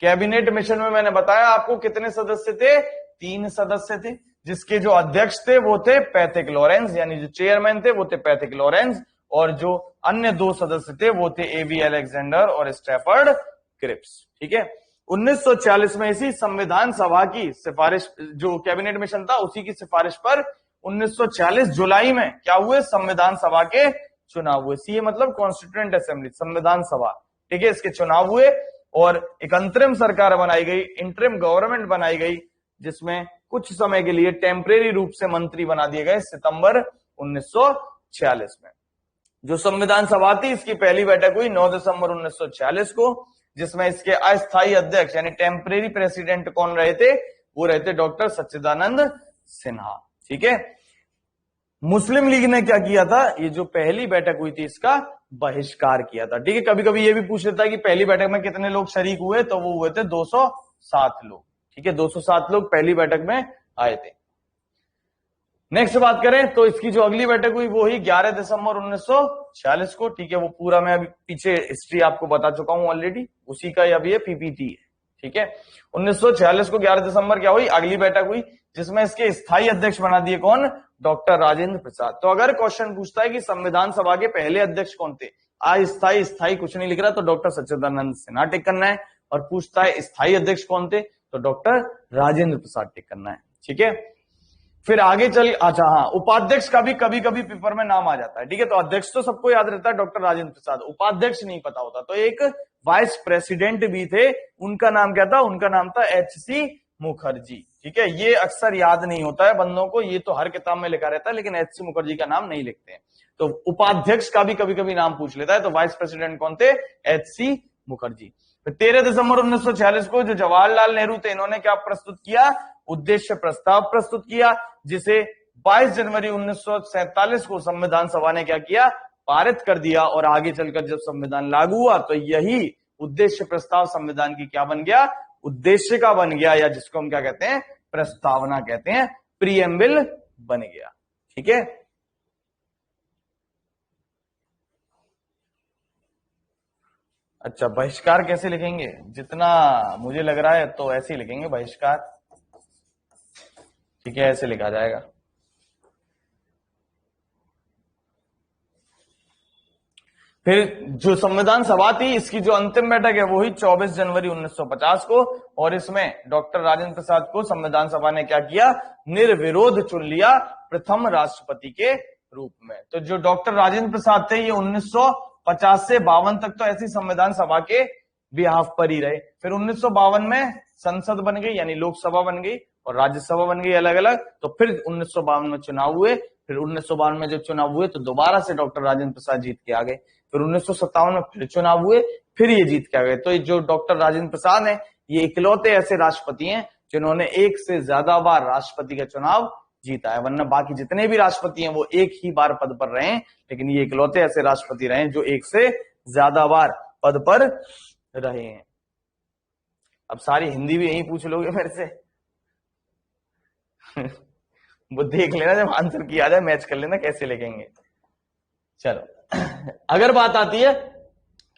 कैबिनेट मिशन में मैंने बताया आपको कितने सदस्य थे, 3 सदस्य थे, जिसके जो अध्यक्ष थे वो थे पैथिक लॉरेंस, यानी जो चेयरमैन थे वो थे पैथिक लॉरेंस, और जो अन्य 2 सदस्य थे वो थे एवी अलेक्जेंडर और स्टैफर्ड क्रिप्स। ठीक है, 1940 में इसी संविधान सभा की सिफारिश, जो कैबिनेट मिशन था उसी की सिफारिश पर 1940 जुलाई में क्या हुए, संविधान सभा के चुनाव हुए। सीए मतलब कॉन्स्टिट्यूएंट असेंबली, संविधान सभा। ठीक है, इसके चुनाव हुए और एक अंतरिम सरकार बनाई गई, इंटरिम गवर्नमेंट बनाई गई, जिसमें कुछ समय के लिए टेम्परेरी रूप से मंत्री बना दिए गए सितंबर 1946 में। जो संविधान सभा थी इसकी पहली बैठक हुई 9 दिसंबर 1946 को, जिसमें इसके अस्थायी अध्यक्ष यानी टेम्परेरी प्रेसिडेंट कौन रहे थे, वो रहे थे डॉक्टर सच्चिदानंद सिन्हा। ठीक है, मुस्लिम लीग ने क्या किया था, ये जो पहली बैठक हुई थी इसका बहिष्कार किया था। ठीक है, कभी कभी ये भी पूछ लेता है कि पहली बैठक में कितने लोग शरीक हुए, तो वो हुए थे 207 लोग। ठीक है, 207 लोग पहली बैठक में आए थे। नेक्स्ट बात करें तो इसकी जो अगली बैठक हुई वो ही 11 दिसंबर 1946 को, ठीक है। वो पूरा मैं अभी पीछे हिस्ट्री आपको बता चुका हूं ऑलरेडी, उसी का अब ये पीपीटी है, ठीक है। 1946 को 11 दिसंबर क्या हुई, अगली बैठक हुई, जिसमें इसके स्थायी अध्यक्ष बना दिए कौन, डॉक्टर राजेंद्र प्रसाद। तो अगर क्वेश्चन पूछता है कि संविधान सभा के पहले अध्यक्ष कौन थे, अस्थायी स्थायी कुछ नहीं लिख रहा, तो डॉक्टर सच्चिदानंद सिन्हा टिक करना है। और पूछता है स्थायी अध्यक्ष कौन थे, तो डॉक्टर राजेंद्र प्रसाद टिक करना है, ठीक है। फिर आगे चल, अच्छा हाँ, उपाध्यक्ष का भी कभी कभी पेपर में नाम आ जाता है, ठीक है। तो अध्यक्ष तो सबको याद रहता है डॉक्टर राजेंद्र प्रसाद, उपाध्यक्ष नहीं पता होता। तो एक वाइस प्रेसिडेंट भी थे, उनका नाम क्या था, उनका नाम था एच.सी. मुखर्जी, ठीक है। ये अक्सर याद नहीं होता है बंदों को, ये तो हर किताब में लिखा रहता है, लेकिन एच.सी. मुखर्जी का नाम नहीं लिखते हैं। तो उपाध्यक्ष का भी कभी कभी नाम पूछ लेता है, तो वाइस प्रेसिडेंट कौन थे, एच.सी. मुखर्जी। 13 दिसंबर 1946 को जो जवाहरलाल नेहरू थे, इन्होंने क्या प्रस्तुत किया, उद्देश्य प्रस्ताव प्रस्तुत किया, जिसे 22 जनवरी 1947 को संविधान सभा ने क्या किया, पारित कर दिया। और आगे चलकर जब संविधान लागू हुआ तो यही उद्देश्य प्रस्ताव संविधान की क्या बन गया, उद्देश्य का बन गया, या जिसको हम क्या कहते हैं, प्रस्तावना कहते हैं, प्रीएम्बल बन गया, ठीक है। अच्छा, बहिष्कार कैसे लिखेंगे, जितना मुझे लग रहा है तो ऐसे ही लिखेंगे बहिष्कार, ठीक है, ऐसे लिखा जाएगा। फिर जो संविधान सभा थी, इसकी जो अंतिम बैठक है वो ही 24 जनवरी 1950 को, और इसमें डॉक्टर राजेंद्र प्रसाद को संविधान सभा ने क्या किया, निर्विरोध चुन लिया प्रथम राष्ट्रपति के रूप में। तो जो डॉक्टर राजेंद्र प्रसाद थे, ये 1950 से 52 तक तो ऐसी संविधान सभा के बिहाफ पर ही रहे। फिर 1952 में संसद बन गई, यानी लोकसभा बन गई और राज्यसभा बन गई अलग अलग। तो फिर 1952 में चुनाव हुए, फिर 1952 में जब चुनाव हुए तो दोबारा से डॉक्टर राजेंद्र प्रसाद जीत के आ गए। फिर 1957 में फिर चुनाव हुए, फिर ये जीत के आ गए। तो ये जो डॉक्टर राजेंद्र प्रसाद हैं, ये इकलौते ऐसे राष्ट्रपति हैं जिन्होंने एक से ज्यादा बार राष्ट्रपति का चुनाव जीता है, वरना बाकी जितने भी राष्ट्रपति हैं वो एक ही बार पद पर रहे, लेकिन ये इकलौते ऐसे राष्ट्रपति रहे जो एक से ज्यादा बार पद पर रहे हैं। अब सारी हिंदी भी यही पूछ लोगे मेरे से वो देख लेना, जब आंसर किया जाए मैच कर लेना कैसे लिखेंगे। चलो, अगर बात आती है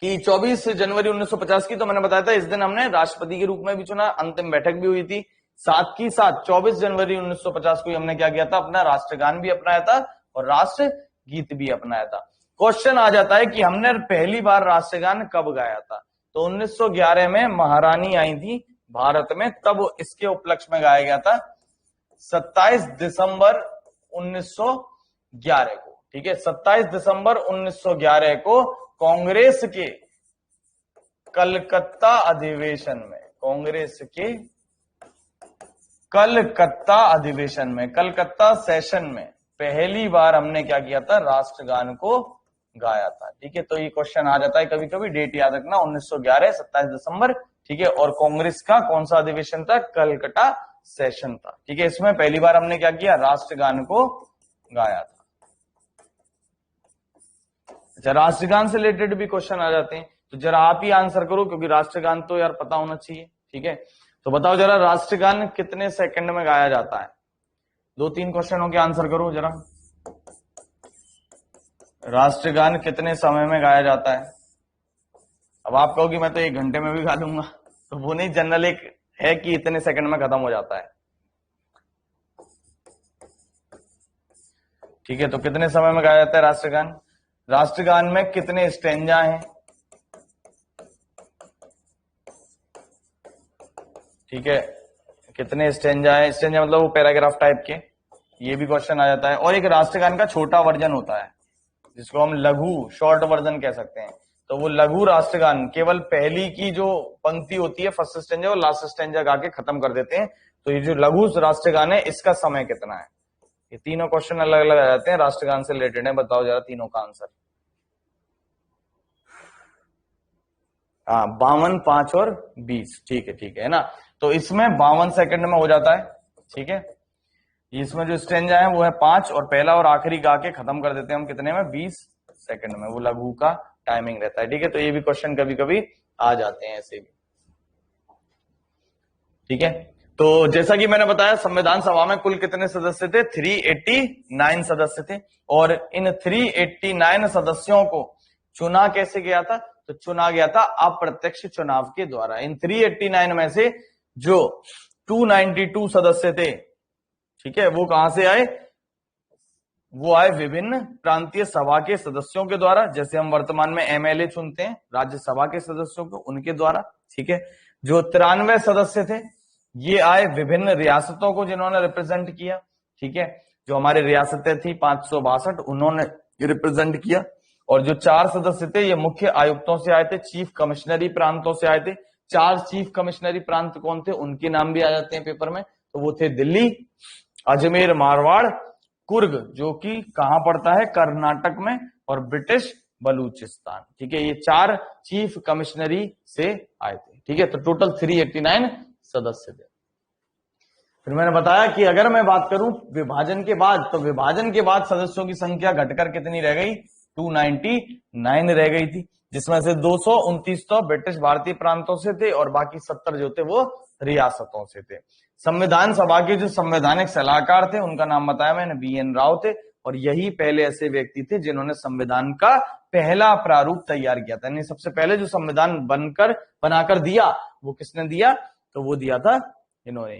कि 24 जनवरी 1950 की, तो मैंने बताया था इस दिन हमने राष्ट्रपति के रूप में भी चुना, अंतिम बैठक भी हुई थी। साथ ही साथ 24 जनवरी 1950 को हमने क्या किया था, अपना राष्ट्रगान भी अपनाया था और राष्ट्र गीत भी अपनाया था। क्वेश्चन आ जाता है कि हमने पहली बार राष्ट्रगान कब गाया था, तो 1911 में महारानी आई थी भारत में, तब इसके उपलक्ष्य में गाया गया था 27 दिसंबर 1911 को, ठीक है। 27 दिसंबर 1911 को कांग्रेस के कलकत्ता अधिवेशन में, कांग्रेस के कलकत्ता अधिवेशन में, कलकत्ता सेशन में पहली बार हमने क्या किया था, राष्ट्रगान को गाया था, ठीक है। तो ये क्वेश्चन आ जाता है कभी कभी, डेट याद रखना 1911 27 दिसंबर, ठीक है। और कांग्रेस का कौन सा अधिवेशन था, कलकत्ता सेशन था, ठीक है। इसमें पहली बार हमने क्या किया, राष्ट्रगान को गाया था। अच्छा, राष्ट्रगान से रिलेटेड भी क्वेश्चन आ जाते हैं, तो जरा आप ही आंसर करो, क्योंकि राष्ट्रगान तो यार पता होना चाहिए, ठीक है। तो बताओ जरा, राष्ट्रगान कितने सेकंड में गाया जाता है, 2-3 क्वेश्चनों के आंसर करो जरा। राष्ट्रगान कितने समय में गाया जाता है? अब आप कहो कि मैं तो 1 घंटे में भी गा लूंगा, तो वो नहीं, जनरल एक है कि इतने सेकंड में खत्म हो जाता है, ठीक है। तो कितने समय में गाया जाता है राष्ट्रगान? राष्ट्रगान में कितने स्टेंजा हैं, ठीक है, कितने स्टेंजा है, स्टेंजा मतलब वो पैराग्राफ टाइप के, ये भी क्वेश्चन आ जाता है। और एक राष्ट्रगान का छोटा वर्जन होता है जिसको हम लघु शॉर्ट वर्जन कह सकते हैं, तो वो लघु राष्ट्रगान केवल पहली की जो पंक्ति होती है, फर्स्ट स्टेंजा और लास्ट स्टेंजा गा के खत्म कर देते हैं। तो ये जो लघु राष्ट्रगान है, इसका समय कितना है? ये तीनों क्वेश्चन अलग अलग आ जाते हैं, राष्ट्रगान से रिलेटेड है, बताओ जरा तीनों का आंसर। हाँ, 52, 5 और 20, ठीक है ना। तो इसमें 52 सेकंड में हो जाता है, ठीक है। इसमें जो स्टेंजा है वो है 5, और पहला और आखिरी गा के खत्म कर देते हैं हम कितने में, 20 सेकंड में, वो लघु का टाइमिंग रहता है, ठीक है। तो ये भी क्वेश्चन कभी कभी आ जाते हैं ऐसे भी, ठीक है। तो जैसा कि मैंने बताया संविधान सभा में कुल कितने सदस्य थे, 389 सदस्य थे। और इन 389 सदस्यों को चुना कैसे गया था, तो चुना गया था अप्रत्यक्ष चुनाव के द्वारा। इन 389 में से जो 292 सदस्य थे, ठीक है, वो कहां से आए, वो आए विभिन्न प्रांतीय सभा के सदस्यों के द्वारा, जैसे हम वर्तमान में एमएलए चुनते हैं राज्यसभा के सदस्यों को, उनके द्वारा। ठीक है, जो 93 सदस्य थे ये आए विभिन्न रियासतों को जिन्होंने रिप्रेजेंट किया। ठीक है, जो हमारी रियासतें थी 562 उन्होंने रिप्रेजेंट किया। और जो 4 सदस्य थे ये मुख्य आयुक्तों से आए थे, चीफ कमिश्नरी प्रांतों से आए थे। 4 चीफ कमिश्नरी प्रांत कौन थे, उनके नाम भी आ जाते हैं पेपर में, तो वो थे दिल्ली, अजमेर, मारवाड़, कुर्ग जो कि कहां पड़ता है, कर्नाटक में, और ब्रिटिश बलूचिस्तान। ठीक है, ये 4 चीफ कमिश्नरी से आए थे। ठीक है, तो टोटल 389 सदस्य थे। फिर मैंने बताया कि अगर मैं बात करूं विभाजन के बाद, तो विभाजन के बाद सदस्यों की संख्या घटकर कितनी रह गई, 299 रह गई थी, जिसमें से 229 तो ब्रिटिश भारतीय प्रांतों से थे और बाकी 70 जो थे वो रियासतों से थे। संविधान सभा के जो संवैधानिक सलाहकार थे उनका नाम बताया मैंने, BN राव थे, और यही पहले ऐसे व्यक्ति थे जिन्होंने संविधान का पहला प्रारूप तैयार किया था। यानी सबसे पहले जो संविधान बनाकर दिया वो किसने दिया, तो वो दिया था इन्होंने।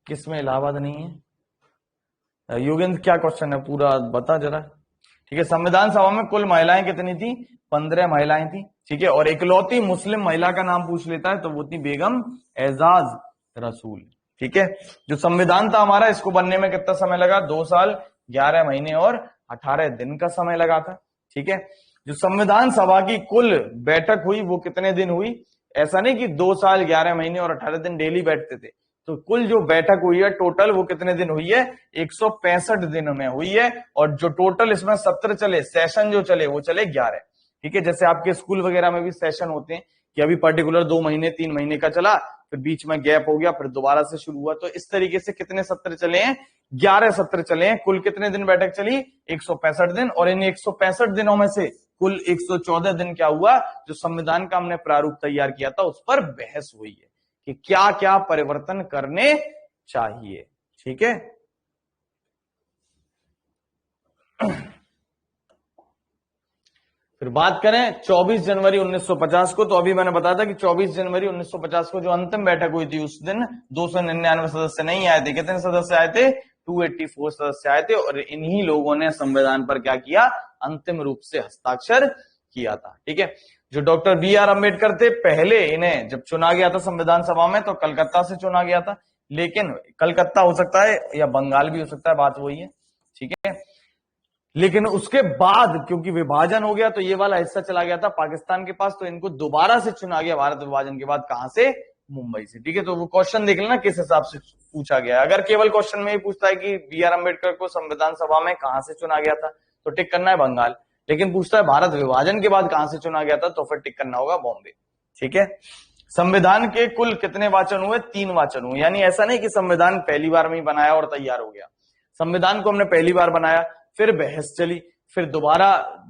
किसमें इलाहाबाद नहीं है, योगेंद्र क्या क्वेश्चन है पूरा बता जरा। ठीक है, संविधान सभा में कुल महिलाएं कितनी थी, 15 महिलाएं थी। ठीक है, और इकलौती मुस्लिम महिला का नाम पूछ लेता है तो वो थी बेगम एजाज रसूल। ठीक है, जो संविधान था हमारा इसको बनने में कितना समय लगा, 2 साल 11 महीने और 18 दिन का समय लगा था। ठीक है, जो संविधान सभा की कुल बैठक हुई वो कितने दिन हुई, ऐसा नहीं कि 2 साल 11 महीने और 18 दिन डेली बैठते थे, तो कुल जो बैठक हुई है टोटल वो कितने दिन हुई है, 165 दिन में हुई है। और जो टोटल इसमें सत्र चले, सेशन जो चले वो चले 11। ठीक है, जैसे आपके स्कूल वगैरह में भी सेशन होते हैं कि अभी पर्टिकुलर 2 महीने 3 महीने का चला, फिर बीच में गैप हो गया, फिर दोबारा से शुरू हुआ, तो इस तरीके से कितने सत्र चले हैं, 11 सत्र चले हैं। कुल कितने दिन बैठक चली, 165 दिन। और इन 165 दिनों में से कुल 114 दिन क्या हुआ, जो संविधान का हमने प्रारूप तैयार किया था उस पर बहस हुई है कि क्या क्या परिवर्तन करने चाहिए। ठीक है, फिर बात करें 24 जनवरी 1950 को, तो अभी मैंने बताया था कि 24 जनवरी 1950 को जो अंतिम बैठक हुई थी उस दिन 299 सदस्य नहीं आए थे। कितने सदस्य आए थे, 284 सदस्य आए थे। और इन्हीं लोगों ने संविधान पर क्या किया, अंतिम रूप से हस्ताक्षर किया था। ठीक है, जो डॉक्टर BR अम्बेडकर थे, पहले इन्हें जब चुना गया था संविधान सभा में तो कलकत्ता से चुना गया था, लेकिन कलकत्ता हो सकता है या बंगाल भी हो सकता है, बात वही है। ठीक है, लेकिन उसके बाद क्योंकि विभाजन हो गया तो ये वाला हिस्सा चला गया था पाकिस्तान के पास, तो इनको दोबारा से चुना गया भारत विभाजन के बाद, कहां से, मुंबई से। ठीक है, तो वो क्वेश्चन देख लेना किस हिसाब से पूछा गया। अगर केवल क्वेश्चन में ही पूछता है कि BR अम्बेडकर को संविधान सभा में कहां से चुना गया था, तो टिक करना है बंगाल। लेकिन पूछता है भारत विभाजन के बाद कहां से चुना गया था, तो फिर टिक करना होगा बॉम्बे। ठीक है, संविधान के कुल कितने वाचन हुए, 3 वाचन हुए। यानी ऐसा नहीं कि संविधान पहली बार में ही बनाया और तैयार हो गया। संविधान को हमने पहली बार बनाया, फिर बहस चली, फिर दोबारा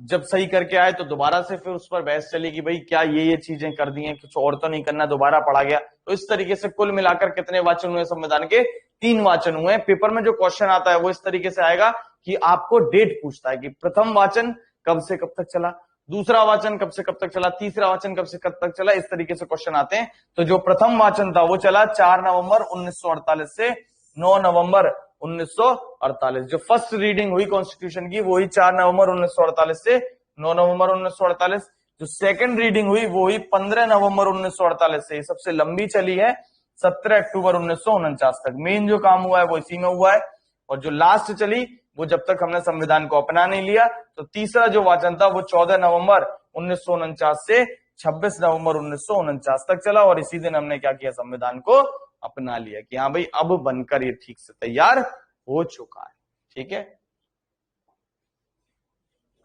जब सही करके आए तो दोबारा से फिर उस पर बहस चली कि भाई क्या ये चीजें कर दी हैं, कुछ और तो नहीं करना, दोबारा पढ़ा गया। तो इस तरीके से कुल मिलाकर कितने वाचन हुए संविधान के, 3 वाचन हुए। पेपर में जो क्वेश्चन आता है वो इस तरीके से आएगा कि आपको डेट पूछता है कि प्रथम वाचन कब से कब तक चला, दूसरा वाचन कब से कब तक चला, तीसरा वाचन कब से कब तक चला, इस तरीके से क्वेश्चन आते हैं। तो जो प्रथम वाचन था वो चला 4 नवंबर 1948 से 9 नवंबर 1948। जो फर्स्ट रीडिंग हुई कॉन्स्टिट्यूशन की वो ही 4 नवंबर 1948 से 9 नवंबर 1948। जो सेकंड रीडिंग हुई वो हुई 15 नवंबर 1948 से, सबसे लंबी चली है 17 अक्टूबर 1949 तक। मेन जो काम हुआ है वो इसी में हुआ है। और जो लास्ट चली वो जब तक हमने संविधान को अपना नहीं लिया। तो तीसरा जो वाचन था वो 14 नवंबर 1949 से 26 नवंबर 1949 तक चला। और इसी दिन हमने क्या किया, संविधान को अपना लिया कि हाँ भाई अब बनकर ये ठीक से तैयार हो चुका है। ठीक है,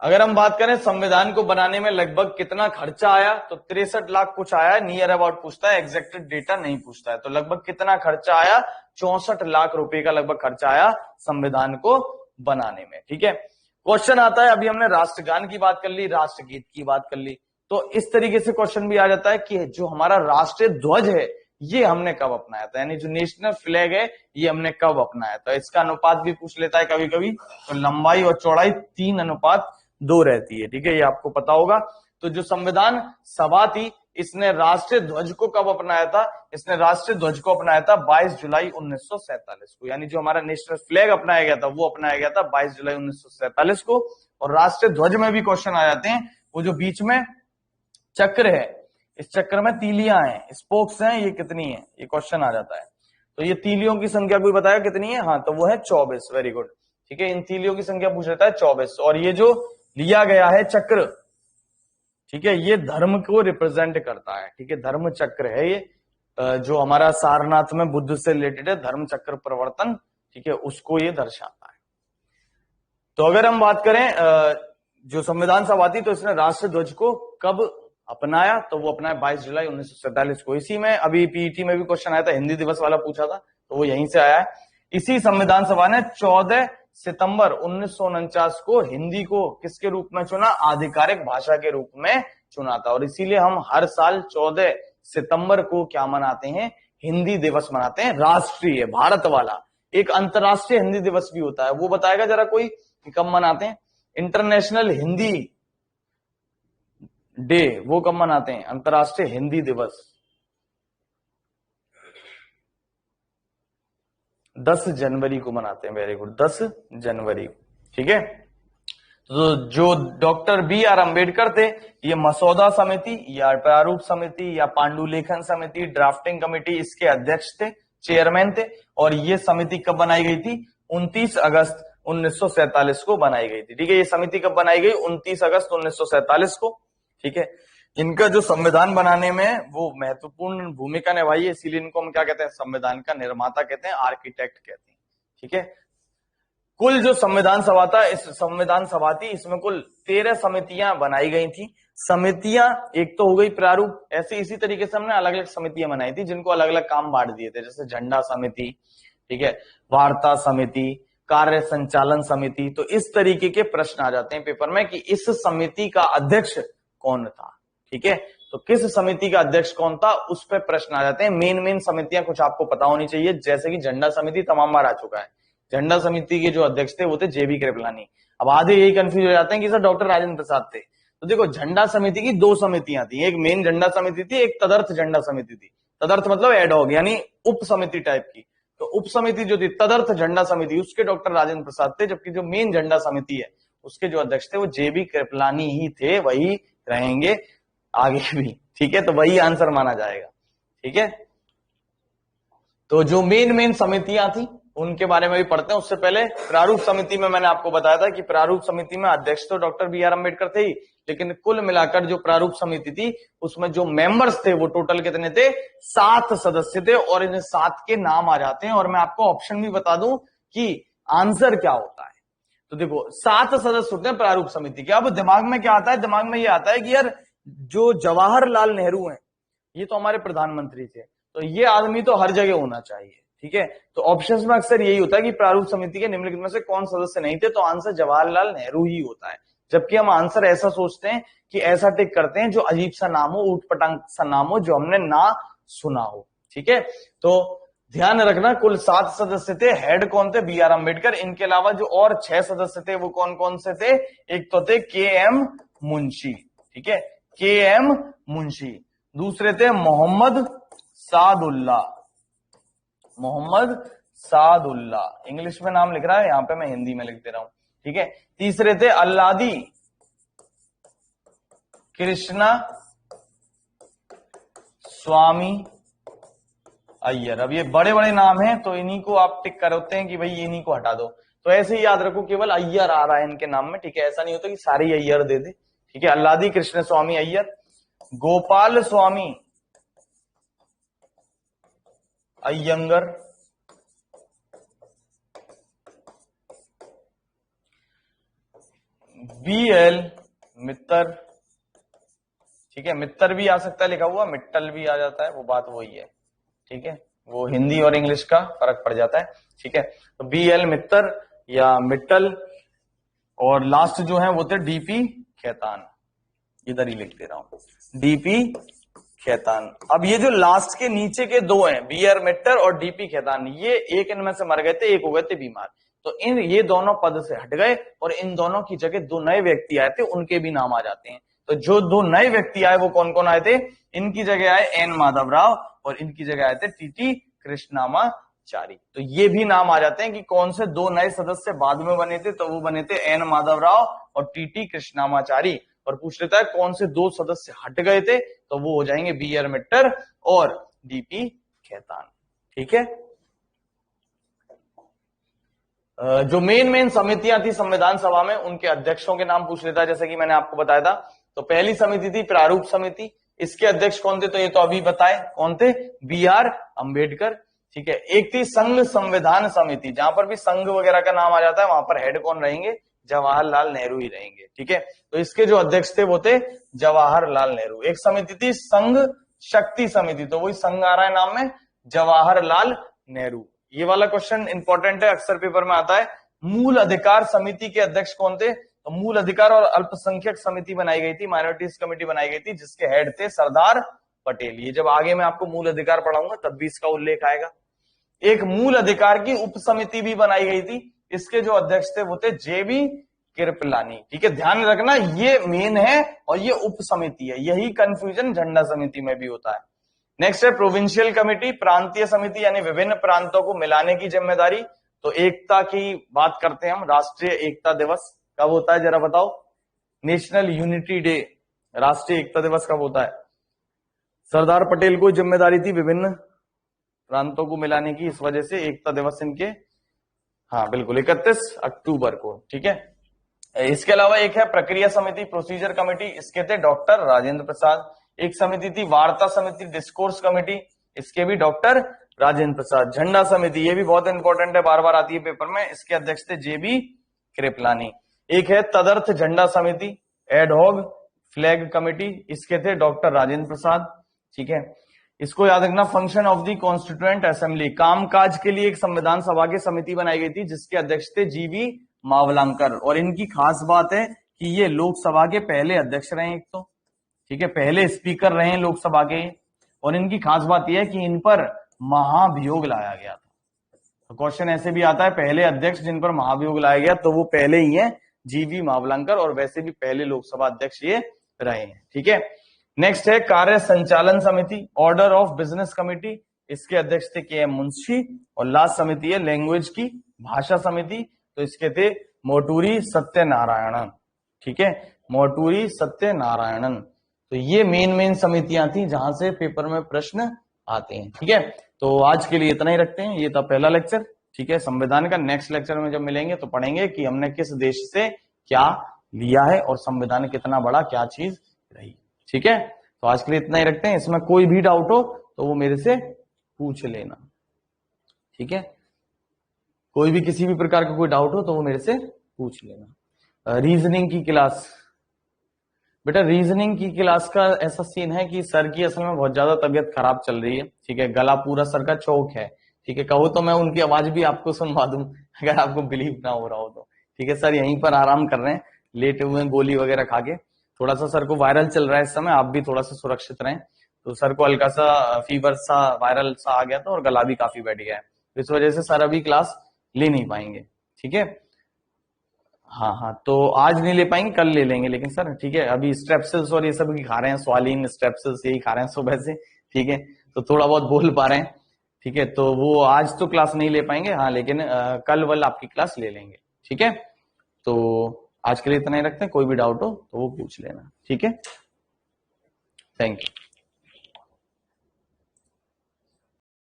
अगर हम बात करें संविधान को बनाने में लगभग कितना खर्चा आया, तो 63 लाख कुछ आया है, नियर अबाउट पूछता है, एग्जैक्ट डेटा नहीं पूछता है। तो लगभग कितना खर्चा आया, 64 लाख रुपए का लगभग खर्चा आया संविधान को बनाने में। ठीक है, क्वेश्चन आता है, अभी हमने राष्ट्रगान की बात कर ली, राष्ट्रगीत की बात कर ली, तो इस तरीके से क्वेश्चन भी आ जाता है कि जो हमारा राष्ट्रीय ध्वज है ये हमने कब अपनाया था, यानी जो नेशनल फ्लैग है ये हमने कब अपनाया था। इसका अनुपात भी पूछ लेता है कभी कभी, तो लंबाई और चौड़ाई 3:2 रहती है, ठीक है, ये आपको पता होगा। तो जो संविधान सभा थी इसने राष्ट्रीय ध्वज को कब अपनाया था, इसने राष्ट्रीय ध्वज को अपनाया था 22 जुलाई 1947 को, यानी जो हमारा नेशनल फ्लैग अपनाया गया था वो अपनाया गया था 22 जुलाई 1947 को। और राष्ट्रीय ध्वज में भी क्वेश्चन आ जाते हैं, वो जो बीच में चक्र है, इस चक्र में तीलियां हैं, स्पोक्स हैं, ये कितनी है, ये क्वेश्चन आ जाता है। तो ये तीलियों की संख्या कोई बताया कितनी है, हाँ तो वो है 24, वेरी गुड, ठीक है, इन तीलियों की संख्या पूछ लेता है 24। और ये जो लिया गया है चक्र, ठीक है, ये धर्म को रिप्रेजेंट करता है, ठीक है, धर्म चक्र है ये, जो हमारा सारनाथ में बुद्ध से रिलेटेड है, धर्म चक्र प्रवर्तन, ठीक है, उसको ये दर्शाता है। तो अगर हम बात करें जो संविधान सभा थी तो इसने राष्ट्रीय ध्वज को कब अपनाया, तो वो अपनाया 22 जुलाई 1947 को। इसी में अभी पीईटी में भी क्वेश्चन आया था, हिंदी दिवस वाला पूछा था, तो वो यहीं से आया है। इसी संविधान सभा ने 14 सितंबर 1949 को हिंदी को किसके रूप में चुना, आधिकारिक भाषा के रूप में चुना था। और इसीलिए हम हर साल 14 सितंबर को क्या मनाते हैं, हिंदी दिवस मनाते हैं, राष्ट्रीय भारत वाला। एक अंतरराष्ट्रीय हिंदी दिवस भी होता है, वो बताएगा जरा कोई कि कब मनाते हैं। इंटरनेशनल हिंदी डे वो कब मनाते हैं, अंतरराष्ट्रीय हिंदी दिवस 10 जनवरी को मनाते हैं, वेरी गुड, 10 जनवरी, ठीक है। तो जो डॉक्टर BR अम्बेडकर थे, ये मसौदा समिति या प्रारूप समिति या पांडुलेखन समिति, ड्राफ्टिंग कमेटी, इसके अध्यक्ष थे, चेयरमैन थे। और ये समिति कब बनाई गई थी, 29 अगस्त 1947 को बनाई गई थी, ठीक है। ये समिति कब बनाई गई, 29 अगस्त 1947 को, ठीक है। इनका जो संविधान बनाने में वो महत्वपूर्ण भूमिका निभाई है, इसीलिए इनको हम क्या कहते हैं, संविधान का निर्माता कहते हैं, आर्किटेक्ट कहते हैं, ठीक है। कुल जो संविधान सभा था, इस संविधान सभा थी, इसमें कुल 13 समितियां बनाई गई थी। समितियां एक तो हो गई प्रारूप, ऐसे इसी तरीके से हमने अलग अलग समितियां बनाई थी जिनको अलग अलग काम बांट दिए थे, जैसे झंडा समिति, ठीक है, वार्ता समिति, कार्य संचालन समिति। तो इस तरीके के प्रश्न आ जाते हैं पेपर में कि इस समिति का अध्यक्ष कौन था, ठीक है। तो किस समिति का अध्यक्ष कौन था, उस पर प्रश्न आ जाते हैं। मेन समितियां कुछ आपको पता होनी चाहिए, जैसे कि झंडा समिति तमाम बार आ चुका है। झंडा समिति के जो अध्यक्ष थे वो थे JB कृपलानी। अब आधे यही कंफ्यूज हो जाते हैं कि सर डॉक्टर राजेंद्र प्रसाद थे। तो देखो, झंडा समिति की 2 समितियां थी, एक मेन झंडा समिति थी, एक तदर्थ झंडा समिति थी। तदर्थ मतलब एडहॉक, यानी उप समिति टाइप की। तो उप समिति जो थी तदर्थ झंडा समिति, उसके डॉक्टर राजेंद्र प्रसाद थे, जबकि जो मेन झंडा समिति है उसके जो अध्यक्ष थे वो JB कृपलानी ही थे, वही रहेंगे आगे भी, ठीक है। तो वही आंसर माना जाएगा, ठीक है। तो जो मेन समितियां थी उनके बारे में भी पढ़ते हैं। उससे पहले प्रारूप समिति में मैंने आपको बताया था कि प्रारूप समिति में अध्यक्ष तो डॉक्टर BR अम्बेडकर थे ही, लेकिन कुल मिलाकर जो प्रारूप समिति थी उसमें जो मेंबर्स थे वो टोटल कितने थे, 7 सदस्य थे। और इन 7 के नाम आ जाते हैं, और मैं आपको ऑप्शन भी बता दूं कि आंसर क्या होता है। तो देखो, 7 सदस्य होते हैं प्रारूप समिति के। अब दिमाग में क्या आता है, दिमाग में ये आता है कि यार जो जवाहरलाल नेहरू हैं ये तो हमारे प्रधानमंत्री थे, तो ये आदमी तो हर जगह होना चाहिए, ठीक है। तो ऑप्शंस में अक्सर यही होता है कि प्रारूप समिति के निम्नलिखित में से कौन सदस्य नहीं थे, तो आंसर जवाहरलाल नेहरू ही होता है। जबकि हम आंसर ऐसा सोचते हैं कि ऐसा टिक करते हैं जो अजीब सा नाम हो, ऊटपटांग सा नाम हो, जो हमने ना सुना हो, ठीक है। तो ध्यान रखना, कुल 7 सदस्य थे। हेड कौन थे, BR अम्बेडकर। इनके अलावा जो और 6 सदस्य थे वो कौन कौन से थे, एक तो थे KM मुंशी, ठीक है, KM मुंशी। दूसरे थे मोहम्मद सादुल्ला, मोहम्मद सादुल्ला, इंग्लिश में नाम लिख रहा है, यहां पे मैं हिंदी में लिख दे रहा हूं, ठीक है। तीसरे थे अल्लादी कृष्णा स्वामी अय्यर। अब ये बड़े बड़े नाम हैं तो इन्हीं को आप टिक करते हैं कि भाई इन्हीं को हटा दो। तो ऐसे ही याद रखो, केवल अय्यर आ रहा है इनके नाम में, ठीक है। ऐसा नहीं होता कि सारे अय्यर दे दे, ठीक है। अल्लादी कृष्ण स्वामी अय्यर, गोपाल स्वामी अय्यंगर, BL मित्तर, ठीक है। मित्तर भी आ सकता है लिखा हुआ, मिट्टल भी आ जाता है, वो बात वही है, ठीक है। वो हिंदी और इंग्लिश का फर्क पड़ जाता है, ठीक है। तो BL मित्तर या मिट्टल, और लास्ट जो है वो थे DP खेतान, इधर ही लिख दे रहा हूं, DP खैतान। अब ये जो लास्ट के नीचे के दो हैं, बीआर मिट्टर और डीपी खैतान, ये एक इनमें से मर गए थे, एक हो गए थे बीमार, तो ये दोनों पद से हट गए और इन दोनों की जगह दो नए व्यक्ति आए थे, उनके भी नाम आ जाते हैं। तो जो दो नए व्यक्ति आए वो कौन कौन आए थे? इनकी जगह आए एन माधवराव और इनकी जगह आए थे टीटी कृष्णामाचारी। तो ये भी नाम आ जाते हैं कि कौन से दो नए सदस्य बाद में बने थे, तो वो बने थे एन माधवराव और टीटी कृष्णामाचारी। और पूछ लेता है कौन से दो सदस्य हट गए थे, तो वो हो जाएंगे बीआर मिट्टर और डीपी खैतान। ठीक है। जो मेन समितियां थी संविधान सभा में, उनके अध्यक्षों के नाम पूछ लेता है, जैसे कि मैंने आपको बताया था। तो पहली समिति थी प्रारूप समिति, इसके अध्यक्ष कौन थे? तो ये तो अभी बताए कौन थे, बीआर अंबेडकर। ठीक है। एक थी संघ संविधान समिति, जहां पर भी संघ वगैरह का नाम आ जाता है वहां पर हेड कौन रहेंगे? जवाहरलाल नेहरू ही रहेंगे। ठीक है। तो इसके जो अध्यक्ष थे वो थे जवाहरलाल नेहरू। एक समिति थी संघ शक्ति समिति, तो वही संघ आ रहा है नाम में, जवाहरलाल नेहरू। ये वाला क्वेश्चन इंपॉर्टेंट है, अक्सर पेपर में आता है। मूल अधिकार समिति के अध्यक्ष कौन थे? तो मूल अधिकार और अल्पसंख्यक समिति बनाई गई थी, माइनॉरिटीज कमेटी बनाई गई थी, जिसके हेड थे सरदार पटेल। ये जब आगे मैं आपको मूल अधिकार पढ़ाऊंगा तब भी इसका उल्लेख आएगा। एक मूल अधिकार की उप समिति भी बनाई गई थी, इसके जो अध्यक्ष थे वो थे जेबी कृपलानी। ठीक है, ध्यान रखना ये मेन है और ये उप समिति है, यही कंफ्यूजन झंडा समिति में भी होता है। नेक्स्ट है प्रोविंशियल कमेटी, प्रांतीय समिति, यानी विभिन्न प्रांतों को मिलाने की जिम्मेदारी। तो एकता की बात करते हैं हम, राष्ट्रीय एकता दिवस कब होता है जरा बताओ? नेशनल यूनिटी डे, राष्ट्रीय एकता दिवस कब होता है? सरदार पटेल को जिम्मेदारी थी विभिन्न प्रांतों को मिलाने की, इस वजह से एकता दिवस इनके, हाँ बिल्कुल 31 अक्टूबर को। ठीक है। इसके अलावा एक है प्रक्रिया समिति, प्रोसीजर कमेटी, इसके थे डॉक्टर राजेंद्र प्रसाद। एक समिति थी वार्ता समिति, डिस्कोर्स कमेटी, इसके भी डॉक्टर राजेंद्र प्रसाद। झंडा समिति, ये भी बहुत इंपॉर्टेंट है, बार बार आती है पेपर में, इसके अध्यक्ष थे जेबी कृपलानी। एक है तदर्थ झंडा समिति, एडहॉक फ्लैग कमेटी, इसके थे डॉक्टर राजेंद्र प्रसाद। ठीक है, इसको याद रखना। Function of the constituent assembly, कामकाज के लिए एक संविधान सभा की समिति बनाई गई थी, जिसके अध्यक्ष थे जीवी मावलंकर। और इनकी खास बात है कि ये लोकसभा के पहले अध्यक्ष रहे एक तो, ठीक है, पहले स्पीकर रहे लोकसभा के। और इनकी खास बात यह है कि इन पर महाभियोग लाया गया था। तो क्वेश्चन ऐसे भी आता है, पहले अध्यक्ष जिन पर महाभियोग लाया गया, तो वो पहले ही है जीवी मावलंकर, और वैसे भी पहले लोकसभा अध्यक्ष ये रहे हैं। ठीक है। नेक्स्ट है कार्य संचालन समिति, ऑर्डर ऑफ बिजनेस कमेटी, इसके अध्यक्ष थे के एम मुंशी। और लास्ट समिति है लैंग्वेज की, भाषा समिति, तो इसके थे मोटूरी सत्यनारायणन। ठीक है, मोटूरी सत्यनारायणन। तो ये मेन समितियां थी जहां से पेपर में प्रश्न आते हैं। ठीक है, तो आज के लिए इतना ही रखते हैं, ये था पहला लेक्चर। ठीक है, संविधान का नेक्स्ट लेक्चर में जब मिलेंगे तो पढ़ेंगे कि हमने किस देश से क्या लिया है और संविधान कितना बड़ा क्या चीज रही। ठीक है, तो आज के लिए इतना ही रखते हैं। इसमें कोई भी डाउट हो तो वो मेरे से पूछ लेना। ठीक है, कोई भी किसी भी प्रकार का कोई डाउट हो तो वो मेरे से पूछ लेना। रीजनिंग की क्लास, बेटा रीजनिंग की क्लास का ऐसा सीन है कि सर की असल में बहुत ज्यादा तबीयत खराब चल रही है। ठीक है, गला पूरा सर का चौक है। ठीक है, कहो तो मैं उनकी आवाज भी आपको सुनवा दूं अगर आपको बिलीव ना हो रहा हो तो। ठीक है, सर यहीं पर आराम कर रहे हैं, लेटे हुए गोली वगैरह खा के। थोड़ा सा सर को वायरल चल रहा है इस समय, आप भी थोड़ा सा सुरक्षित रहें। तो सर को हल्का सा फीवर सा वायरल सा आ गया था और गला भी काफी बैठ गया है, तो इस वजह से सर अभी क्लास ले नहीं पाएंगे। ठीक है, हाँ, तो आज नहीं ले पाएंगे, कल ले लेंगे लेकिन सर। ठीक है, अभी स्ट्रेप्सिल्स और ये सब खा रहे हैं, स्वालिन स्ट्रेप्सिल्स यही खा रहे हैं सुबह से। ठीक है, तो थोड़ा बहुत बोल पा रहे हैं। ठीक है, तो वो आज तो क्लास नहीं ले पाएंगे, हाँ लेकिन कल वल आपकी क्लास ले लेंगे। ठीक है, तो आज के लिए इतना ही रखते हैं, कोई भी डाउट हो तो वो पूछ लेना। ठीक है, थैंक यू।